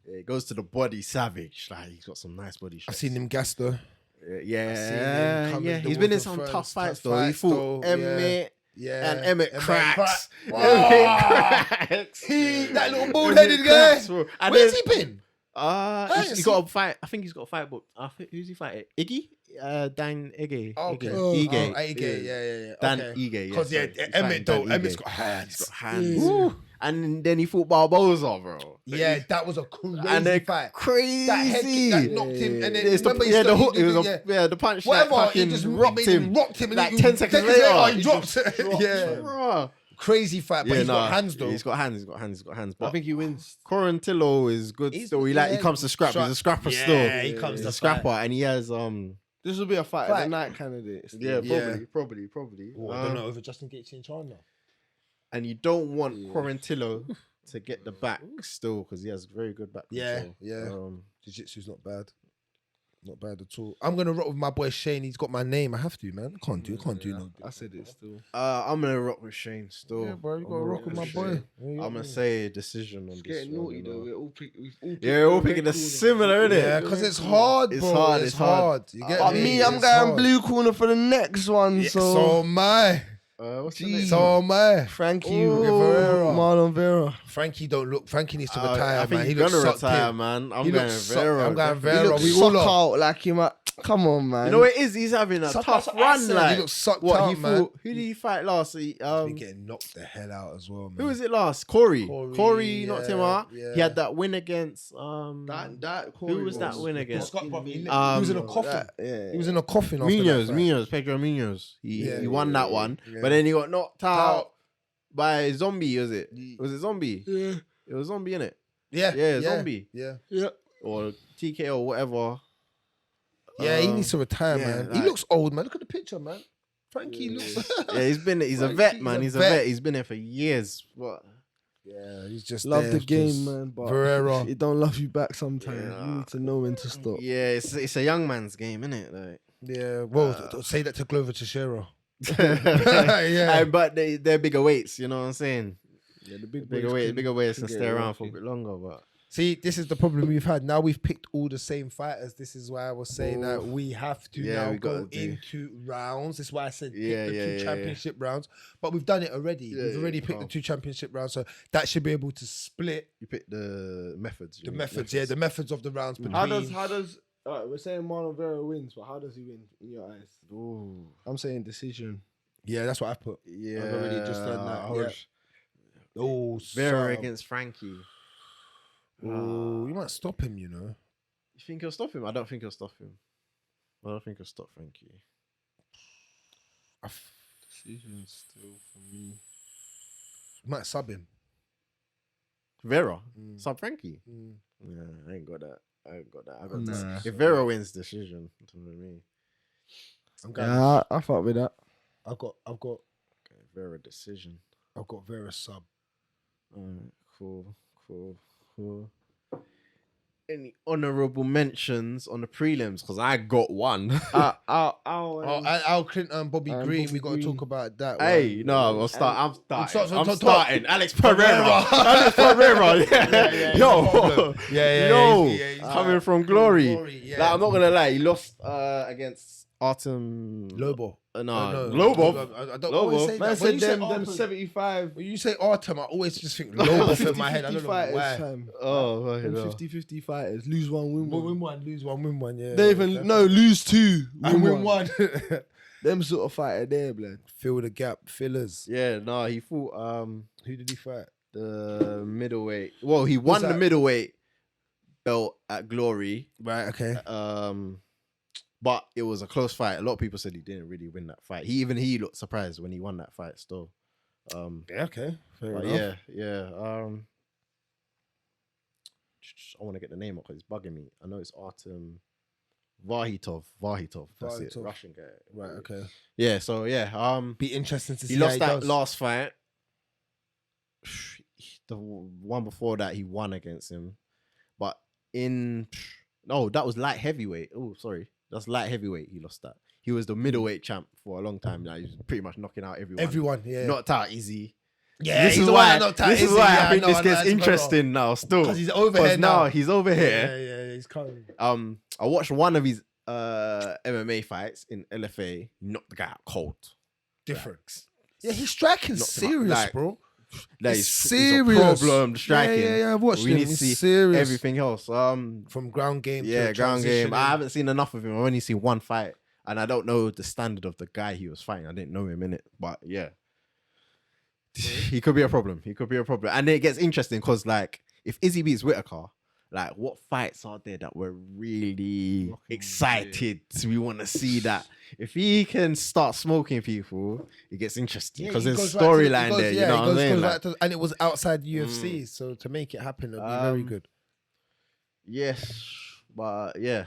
it goes to the body, savage. Like he's got some nice body shots. I've seen him gas though. Yeah, come yeah. in the He's been in water some first, tough fights tough though. He fights, fought though, Emmett Yeah. and Emmett cracks. Wow. Emmett cracks. That little bald-headed guy. And Where's then- he been? he's got a fight. I think he's got a fight booked. Who's he fighting? Iggy? Dan Ige. Okay. Ige. Ige. Yeah. Dan Okay. Ige. Yeah, Because sorry. He's Emmett fighting though, Dan Emmett's Ige. got hands. He's got hands. And then he fought Barboza, bro. Yeah, that was a crazy And then fight. crazy. That head kick that knocked him, and then It's remember he the started- hook. he It was did- the punch. Whatever, like, he fucking just rocked him. rocked him, and Like then 10 seconds later, he dropped it. Yeah, Bruh. crazy fight, but he's got hands though. He's got hands. I But think he wins. Quarantillo is good He's- still. He yeah, comes to scrap. He's a scrapper Yeah, still. he comes He's to a scrapper, fight. and he has This will be a fight of Fight. the night candidate. still. Yeah, Yeah. probably. Oh, I don't know over Justin Gaethje and Chandler. And you don't want Quarantillo to get the back still because he has very good back Yeah, control. yeah. Jiu-jitsu's not bad. Not bad at all. I'm gonna rock with my boy Shane. He's got my name. I have to, man. Can't do no. I said it still. I'm gonna rock with Shane still. Yeah, bro, you gotta rock with my boy. I'm gonna say decision on It's this getting one. naughty though. We're all picking the similar, innit? Yeah, because it's hard, It's bro. hard, It's it's hard. hard. You get But me, I'm It's going hard. blue corner for the next one. Yeah, So so am I. What's the Jeez. next So am I. Frankie Vera. Marlon Vera. Frankie don't look. Frankie needs to one? retire, I think man. He he's looks gonna sucked retire, in. man. I'm He going looks Vera. I'm going He Vera. looks We suck all are. out like him. Come on, man. You know what it is? He's having a Suck tough out, I run. said, Like he looks sucked what out, he man. fought. Who did he fight last? He's been getting knocked the hell out as well, man. Who was it last? Cory. Cory knocked him yeah, out. yeah. He had that win against that who was that win against? Scott Bobby. He Um, was in a coffin. Yeah. He was in a coffin after that fight. Pedro Munoz. He Yeah, won that one, yeah. but then he got knocked out Out. by Zombie. Was it? Yeah. Was it Zombie? Yeah. It was Zombie, innit? Yeah, Zombie Yeah, or TK or whatever. yeah. He needs to retire, yeah, man. like- He looks old, man. Look at the picture, man. Frankie looks. Yeah, he's a vet, man. He's a vet. He's been there for years. What? Yeah, he's just Love there, the game, just- man, but Verreira. it don't love you back sometimes. Yeah. You need to know when to stop. Yeah, it's a young man's game, innit? Like, Yeah, well, say that to Glover Teixeira. Yeah. but they're bigger weights. You know what I'm saying? Yeah, the big Bigger weights can stay around for a bit longer. But See, this is the problem we've had. Now we've picked all the same fighters. This is why I was saying that we have to Yeah, now we go gotta do. into rounds. This is why I said pick Yeah, the yeah, two yeah, championship rounds. But we've done it already. Yeah, we've already yeah, picked the calm. two championship rounds, so that should be able to split you pick the methods. the methods. Yeah, the methods of the rounds between. How does we're saying Marlon Vera wins, but how does he win in your eyes? Ooh, I'm saying decision. Yeah, that's what I've put. yeah. I've already just done that. I Yeah. would- Oh, Vera against Frankie. Oh, you might stop him. You know. You think he'll stop him? I don't think he'll stop him. I don't think he'll stop Frankie. Decision still for me. You might sub him. Vera, Mm. sub Frankie. Mm. Yeah, I ain't got that. I got Nah. this. If Vera wins decision, to me, I'm going. Yeah, I fuck with that. I've got okay, Vera decision. Vera sub. Alright, cool. Any honourable mentions on the prelims? Because I got one. Al Clinton, Bobby and Green. Bobby we got to Green. talk about that. Hey, one. no, I'm starting. I'm Top. starting. Alex Pereira. Pereira. Alex Pereira. Yeah. no Yo. problem. Yeah. Yo. he's Coming from Glory. Yeah. Like, I'm not gonna lie. He lost against Artem Lobo. No, Lobov. Globov. I don't Lobov. always say Man that. When said you say them Artem- 75. When you say Artem, I always just think Lobov in my head. I don't know why. Oh, Them no. 50-50 fighters. Lose one, win one. Win one, lose one, win one. Yeah. They even lose two, and win one. Them sort of fighter there, blood. Fill the gap, fillers. Yeah, no, he fought Who did he fight? the middleweight. Well, he won the that? middleweight belt at Glory. Right. Okay. But it was a close fight. A lot of people said he didn't really win that fight. He looked surprised when he won that fight still. Yeah. Okay. Fair But enough. yeah. I want to get the name up because it's bugging me. I know it's Artem Vahitov. That's it. Vahitov. Russian guy. Right. Okay. Yeah. So yeah. Be interesting to see. He lost how that does. last fight. The one before that, he won against him. But that was light heavyweight. Oh, sorry. That's light heavyweight. He lost that. He was the middleweight champ for a long time now. He was pretty much knocking out everyone. Everyone. Yeah. Knocked out easy. Yeah. This he's is the why. one that knocked out This is Izzy. why Yeah, I think know, this I know, gets that's interesting now. Still, because he's over here now. now. He's over here. Yeah. He's coming. I watched one of his MMA fights in LFA. He knocked the guy out cold. Different. Yeah, he's striking Knocked him out, serious, like, bro. Like, It's it's serious. a problem striking. Yeah, I've watched We him. need to He's see serious. everything else. From ground game. Yeah, to ground game. I transitioning. haven't seen enough of him. I've only seen one fight, and I don't know the standard of the guy he was fighting. I didn't know him in it, but yeah, he could be a problem. And it gets interesting because, like, if Izzy beats Whitaker, like, what fights are there that we're really excited? We want to see that. If he can start smoking people, it gets interesting because there's storyline there. You know what I'm saying? Like, and it was outside UFC, so to make it happen, it'd be very good. yes, but yeah,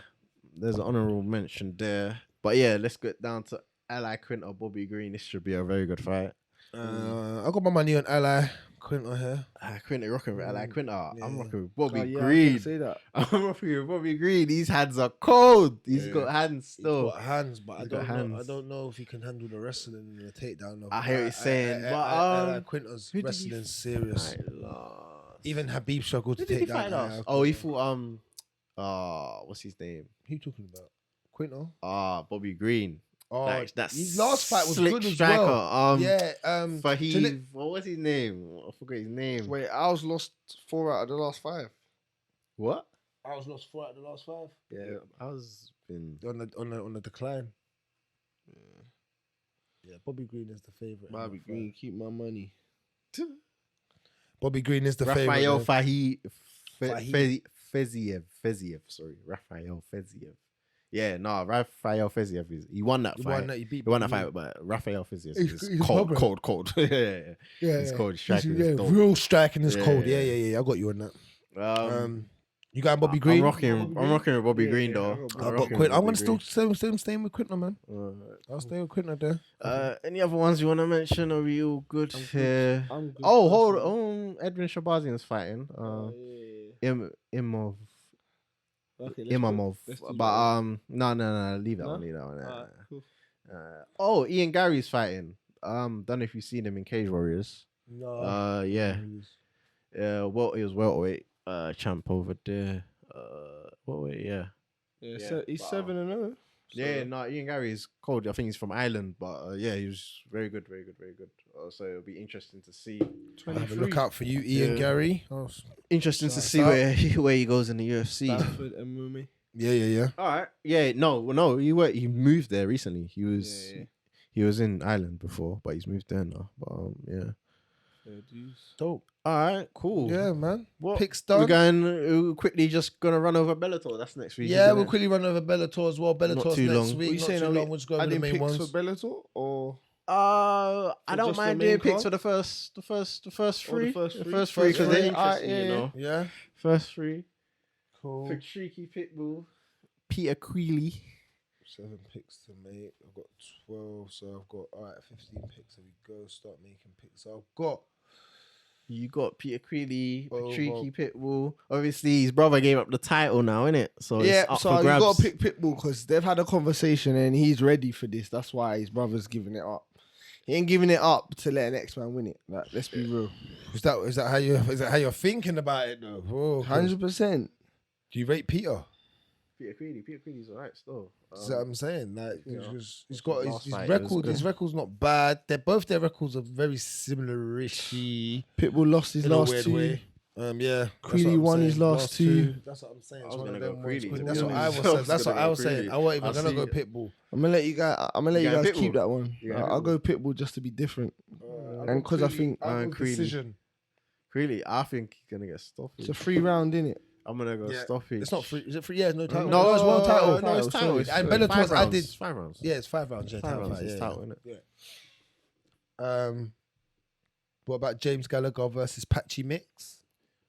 there's an honorable mention there. But yeah, let's get down to Ally Quinter, Bobby Green. This should be a very good fight. I got my money on Ally Quinter here. Quinter rocking with. I like Quinter. I'm Yeah. rocking with Bobby Oh, yeah, I Green. can say that. I'm rocking with Bobby Green. These hands are cold. He's got hands He's still. got hands, but I He's got don't know. I hands. don't know if he can handle the wrestling and the takedown. I hear what you're saying, but Quinter's who did he wrestling serious. I lost. Even Habib struggled to Who did he take fight down. last? Oh, he fought what's his name? Who you talking about? Quinter. Bobby Green. Oh, That his last fight was slick good as striker. well. Yeah. Fahid. What was his name? I forgot his name. Wait, I was lost 4 out of the last 5. What? I was lost 4 out of the last 5. Yeah, I was been. On the decline. Yeah, Bobby Green is the favorite. Bobby Green, keep my money. Bobby Green is the Rafael favorite. Feziev. Sorry, Rafael Feziev. Yeah, no, Rafael Feziev he won that fight. He won that fight, but Rafael Feziev is He's cold. yeah. He's cold. Striking is dope. Real striking is Yeah, cold. yeah. Yeah. I got you on that. You got Bobby I'm Green? rocking with Bobby Green though. I got Quinter. I'm gonna still stay with Quinter, man. I'll stay with Quinter there. Any other ones you want to mention? Are we all good here? I'm good. Oh, hold on. Edwin Shabazian's fighting. Imamov. Okay, Imamov. let's do But no, leave that No? one. Leave that one. Alright, cool. Oh, Ian Gary's fighting. Don't know if you've seen him in Cage Warriors. No. Yeah. Well, he was welterweight champ over there. Welterweight, yeah. Yeah, he's 7-0. Yeah, no, Ian Gary is cold. I think he's from Ireland, but yeah, he was very good. So it'll be interesting to see. Have a look out for you, Ian Gary. Interesting to Shout see out. where he goes in the UFC. Stanford and Mumi. Yeah. All right. Yeah. No. He moved there recently. He was in Ireland before, but he's moved there now. But yeah. Dope. All right. Cool. Yeah, man. What Picks we're done. going quickly. Just gonna run over Bellator. That's next week. Yeah, isn't we'll it? quickly run over Bellator as well. Bellator's too next long. week. What you Not saying? too long. We'll just go over the Adding main picks ones. for Bellator or I For don't just the mind main doing picks card? for the first three. first The three? first three, First because three, they're interesting, yeah. you know. Yeah. First three. Cool. Tricky Pitbull, Peter Queally. 7 picks to make. I've got 12, so I've got 15 picks. So we go start making picks. So I've got. You got Peter Queally, Oh, Tricky Pitbull. Obviously, his brother gave up the title now, innit? So yeah, it's up so for you grabs. got to pick Pitbull because they've had a conversation and he's ready for this. That's why his brother's giving it up. He ain't giving it up to let an X-Man win it. Like, let's be real. Is that how you're thinking about it though? Whoa, 100%. do you rate Peter? Peter Queally's alright still. Is that what I'm saying? Like, you know, he's got last his fight, record. it was His record's not bad. Both their records are very similar-ish. Pitbull lost his In a last weird 2. way. Yeah. that's Queally what I'm won his saying. last 2. That's what I'm saying. I It's was one gonna of go them Queally, ones. to That's be what I honest. was saying. That's what I was Queally. saying. I wasn't even I gonna see go it. Pitbull. I'm gonna let you You guys got keep Pitbull? that one. You got I'll go Pitbull just to be different. And 'cause I think- decision. Queally, I think he's gonna get stopped. It's a 3-round, innit? I'm gonna go Yeah. stoppage. It's not free. Is it free? Yeah, no title. No, it's one title. No, it's title. sorry. It's And 5 Bellator's rounds. added- 5 rounds. Yeah, it's 5 rounds. Yeah, 5 title rounds fight, is yeah, title, innit? yeah. What about James Gallagher versus Patchy Mix?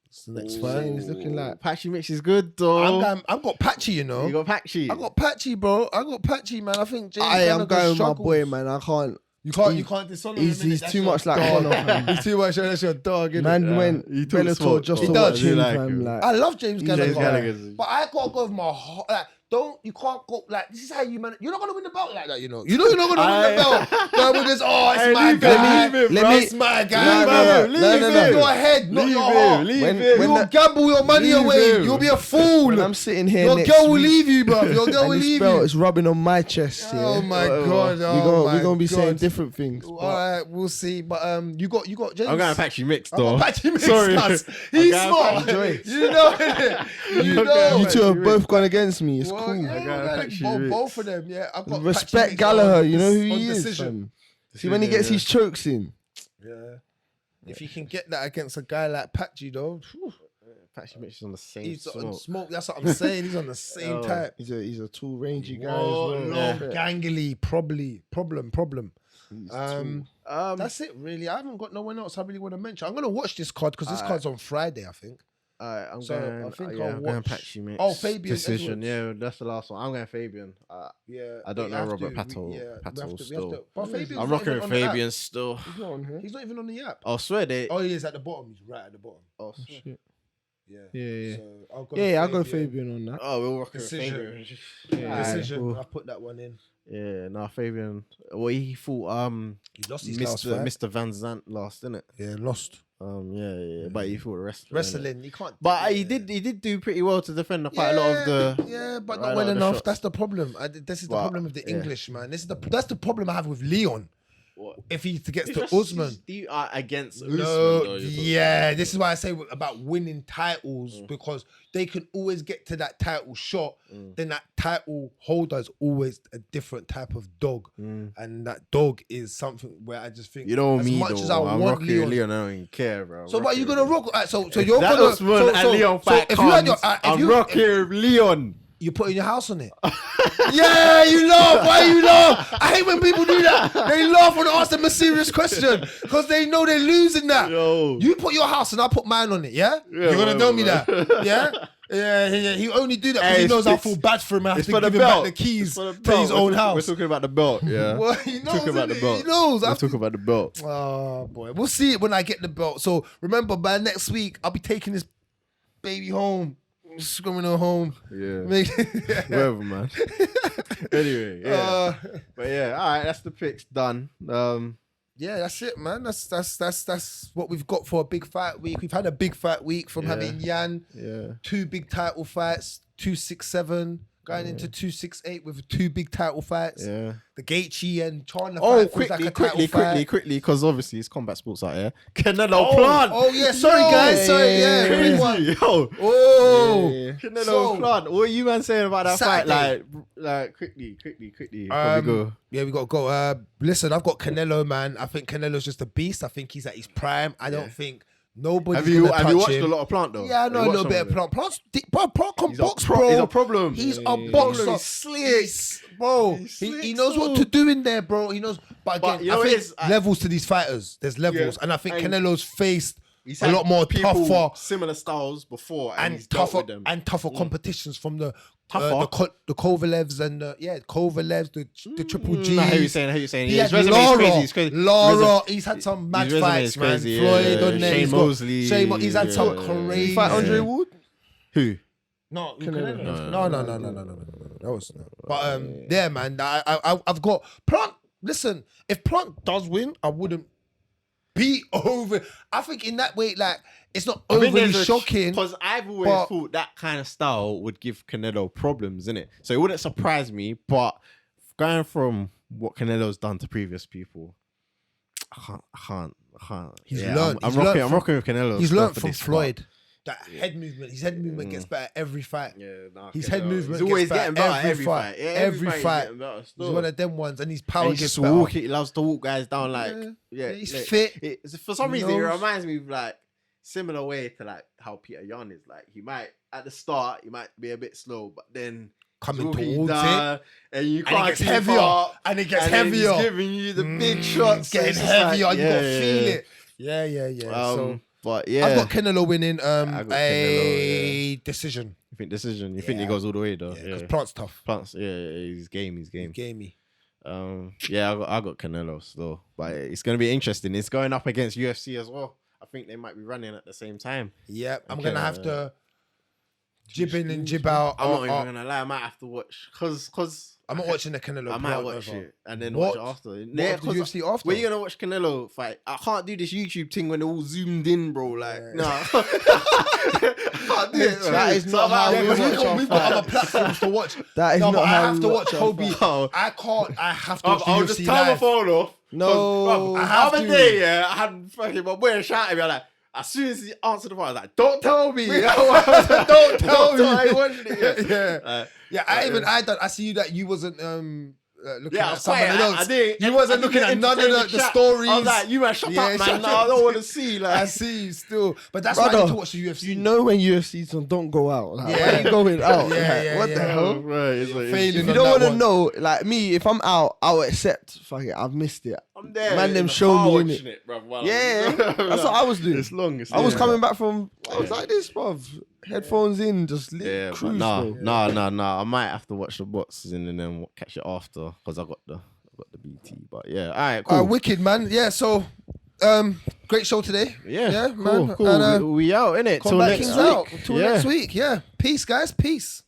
It's the next fight. It's looking like Patchy Mix is good though. I've got Patchy, you know. You got Patchy. I got Patchy, bro. I got Patchy, man. I think James I'm Gallagher going with my struggles. boy, man. I can't. You He- can't dishonor He's him. innit? That's too your much like dog. Conor, fam. He's too much. That's your dog, innit? Man went he talks Bellator sport, just though. to He watch does. him, You like fam. him. Like, I love James Gallagher, Gallagher's- but I can't go with my heart. Like, you can't go like this is how you man. You're not gonna win the belt like that, you know. You're not gonna win the belt. Go with this. Oh, it's Hey, my leave guy. him, leave him, let bro. me- It's my guy. No, leave Leave him. your head, not Leave your him, heart. leave When- him. when You'll that- gamble your money Leave away. him. You'll be a fool. when I'm sitting here Your next girl will week, leave you, bro. Your girl will and this leave belt you. is rubbing on my chest. Yeah. Oh my god. We're gonna be God. saying different things. All but right, we'll see. But you got James. I'm going Patchy Mix I though. got Patchy Mix. Sorry. cuz. He's I'm smart. going Patchy You know it. You know You it. two have both gone against me. It's Well, cool. yeah, I got we're Patchy gonna Mix. both of them. Yeah, I've got Patchy Respect Mix Gallagher. on You know who on he is. decision. Fam. See when he gets Yeah. his chokes in. Yeah. If you can get that against a guy like Patchy, though, whew, Patchy Mix is on the same he's on smoke. smoke. That's what I'm saying. He's on the same Oh. type. He's a tall, rangy guy Whoa, as well. long, Yeah. gangly, probably problem. He's Um, That's it, really. I haven't got no one else I really want to mention. I'm gonna watch this card because this card's on Friday, I think. Alright, I'm So, going. I think yeah, I'll I'm going watch- Patchy, mate. Oh, Fabian decision. Edwards. Yeah, that's the last one. I'm going Fabian. Yeah, I don't we know have Robert to- Patel. we have Patel to- still. But Fabian's I'm not rocking even with on the app. Fabian still. He's not on here. He's not even on the app. I swear they. Oh, he is at the bottom. He's right at the bottom. Oh shit. Yeah. Yeah. So I'll go. Yeah, I'll go Fabian on that. Oh, we're rocking Decision. with Fabian. Yeah. Decision. Cool. I put that one in. Yeah, nah, Fabian. Well, he fought He lost his last Mr. fight. Mr. Van Zandt last, didn't it? Yeah, lost. Yeah. But he fought wrestling. innit? Wrestling, you can't. But he did do pretty well to defend quite a lot of the. Yeah, but right not well out the enough. shots. That's the problem. This is the But, problem with the yeah. English, man. That's the problem I have with Leon. What? If he gets It's to just- Usman. You are against Usman, No, though, you're talking yeah, this is why I say about winning titles Mm. because they can always get to that title shot. Mm. Then that title holder is always a different type of dog, and that dog is something where I just think You know as me much though. as I I'm want rocking Leon. Leon. I don't even care, bro. So, but you're gonna rock. So If you're that gonna. Usman and Leon fight if you had your, comes, if I'm you, rocking with Leon. you putting your house on it. Yeah, you laugh. Why you laugh? I hate when people do that. They laugh when I ask them a serious question because they know they're losing that. Yo. You put your house and I put mine on it, yeah? You're gonna tell me that, yeah? Yeah. He only do that because Hey, he knows I it's- feel bad for him. I have It's to for give the him belt. back the keys It's for the to belt. his own house. We're talking about the belt, yeah. Well, he knows, Talking about the innit? belt. He knows. We're talking about the belt. Oh boy, we'll see it when I get the belt. So remember, by next week, I'll be taking this baby home, screaming her home. Yeah. Make- Whatever, man. Anyway, yeah. But yeah, all right, that's the picks done. Yeah, that's it, man. That's what we've got for a big fight week. We've had a big fight week from Yeah. having Yan, Yeah. 2 big title fights, 267, going into 268 with 2 big title fights. Yeah. The Gaethje and Chandler Oh, fight feels like a quickly, title fight. because obviously it's combat sports out here. Canelo Plant. Oh yeah, sorry guys, sorry, yeah. Crazy. Quick one. Yo. Oh, Canelo So- Plant. What are you man saying about that Saturday. fight? Like quickly. Before we go. Yeah, we got to go. Listen, I've got Canelo, man. I think Canelo's just a beast. I think he's at his prime. I don't think nobody's Have you gonna touch watched him. a lot of Plant though? Yeah, I know Have a you little watched bit of some Plant. Plant can He's a box, pro- bro. he's a problem. He's a Yeah. boxer. He's slick. Bro. He's He slick knows what still. to do in there, bro. He knows. But again, But you know I what think it is? levels to these fighters. There's levels, Yeah. and I think And Canelo's faced He's a had lot more people tougher similar styles before, and he's and dealt tougher with them. and tougher competitions from the Tougher? the Kovalevs and Kovalevs, the Triple G's. I hear you saying. He His had resume is Laura, crazy. It's crazy. Laura, he's had some mad his resume fights, is man. crazy, Floyd yeah. on there. Shane He's got- Mosley, He's had some yeah. crazy. He fight Andre Yeah. Wood? Who? No, Canelo. no. That was But yeah, man. I've got Plant. Listen, if Plant does win, I wouldn't be over. I think in that way, like it's not overly shocking. Because I've always but- thought that kind of style would give Canelo problems, innit? So it wouldn't surprise me. But going from what Canelo's done to previous people, I can't. He's Yeah, learned. I'm He's learned rocking with Canelo. He's still learned for from this spot. Floyd. That head movement. His head movement gets better every fight. Yeah, nah, His Canelo, head movement He's always gets getting better better every fight. Yeah, Every fight he's fight. getting better He's still. one of them ones, and his power And he gets just better. he loves to walk guys down like he's like, fit. For some He reason, it knows. reminds me of like similar way to like how Petr Yan is. Like he might at the start he might be a bit slow, but then Coming walking towards down, it, and you and can't it gets keep heavier, up, and it gets and then heavier. He's giving you the big shots, so getting it's just heavier. like, You gotta feel it. Yeah. So but yeah, I've got Canelo winning I got a Canelo, decision. You think decision? You think Yeah. he goes all the way though? Yeah, because Plant's tough. Plants, he's game. Gamey. Yeah, I got Canelo still, but it's gonna be interesting. It's going up against UFC as well. I think they might be running at the same time. Yeah, I'm Okay, gonna have to jib in and jib out. I'm not even gonna lie. I might have to watch because I'm not watching the Canelo. I might Plant watch over. it and then What? watch it after. What, Yeah, of the 'cause UFC after? when you gonna watch Canelo fight? I can't do this YouTube thing when they're all zoomed in, bro. Like, Yeah. nah. I can't do it. That man. is So not I'm how out we there Because watch watching we've our got fight. other platforms to watch. That is No, not but I how have we to watch our Kobe. fight. I can't. I have to watch the I'll UFC just turn my live. phone off. No. I have Other to. day, yeah, I had fucking my boy shouting at me. I'm like, as soon as he answered the phone, I was like, "Don't tell me, Don't tell me. I ain't watching it yet." Yeah. I see you that you wasn't looking Yeah, at someone quiet. else. I didn't. You wasn't I looking didn't at none of entertain the chat. stories. I was like, "You man, shut Yeah, up, man! shut No, up. I don't want to see." I Like, see you still, but that's why I Brother, need to watch the UFC. You know when UFC's on, don't go out. Like, Yeah. why are you going out? Yeah, Like, yeah, what yeah. the hell? right? It's like, failing If on you don't that want to one. know, like me, if I'm out, I'll accept. Fuck it, I've missed it. I'm there. Man, them in the show car me, watching innit? it, bruv. while Yeah, I'm- that's what I was doing. It's long. I was coming back from. I was like this, bruv. Headphones in, just lit cruise. Bro. Nah. I might have to watch the boxes and then catch it after because I got the BT. But yeah, all right, cool. Wicked, man. Yeah, so great show today. Yeah, man. cool. And, we out, innit? Till Kombat next Kingz week. out. Till next week. Yeah. Peace, guys. Peace.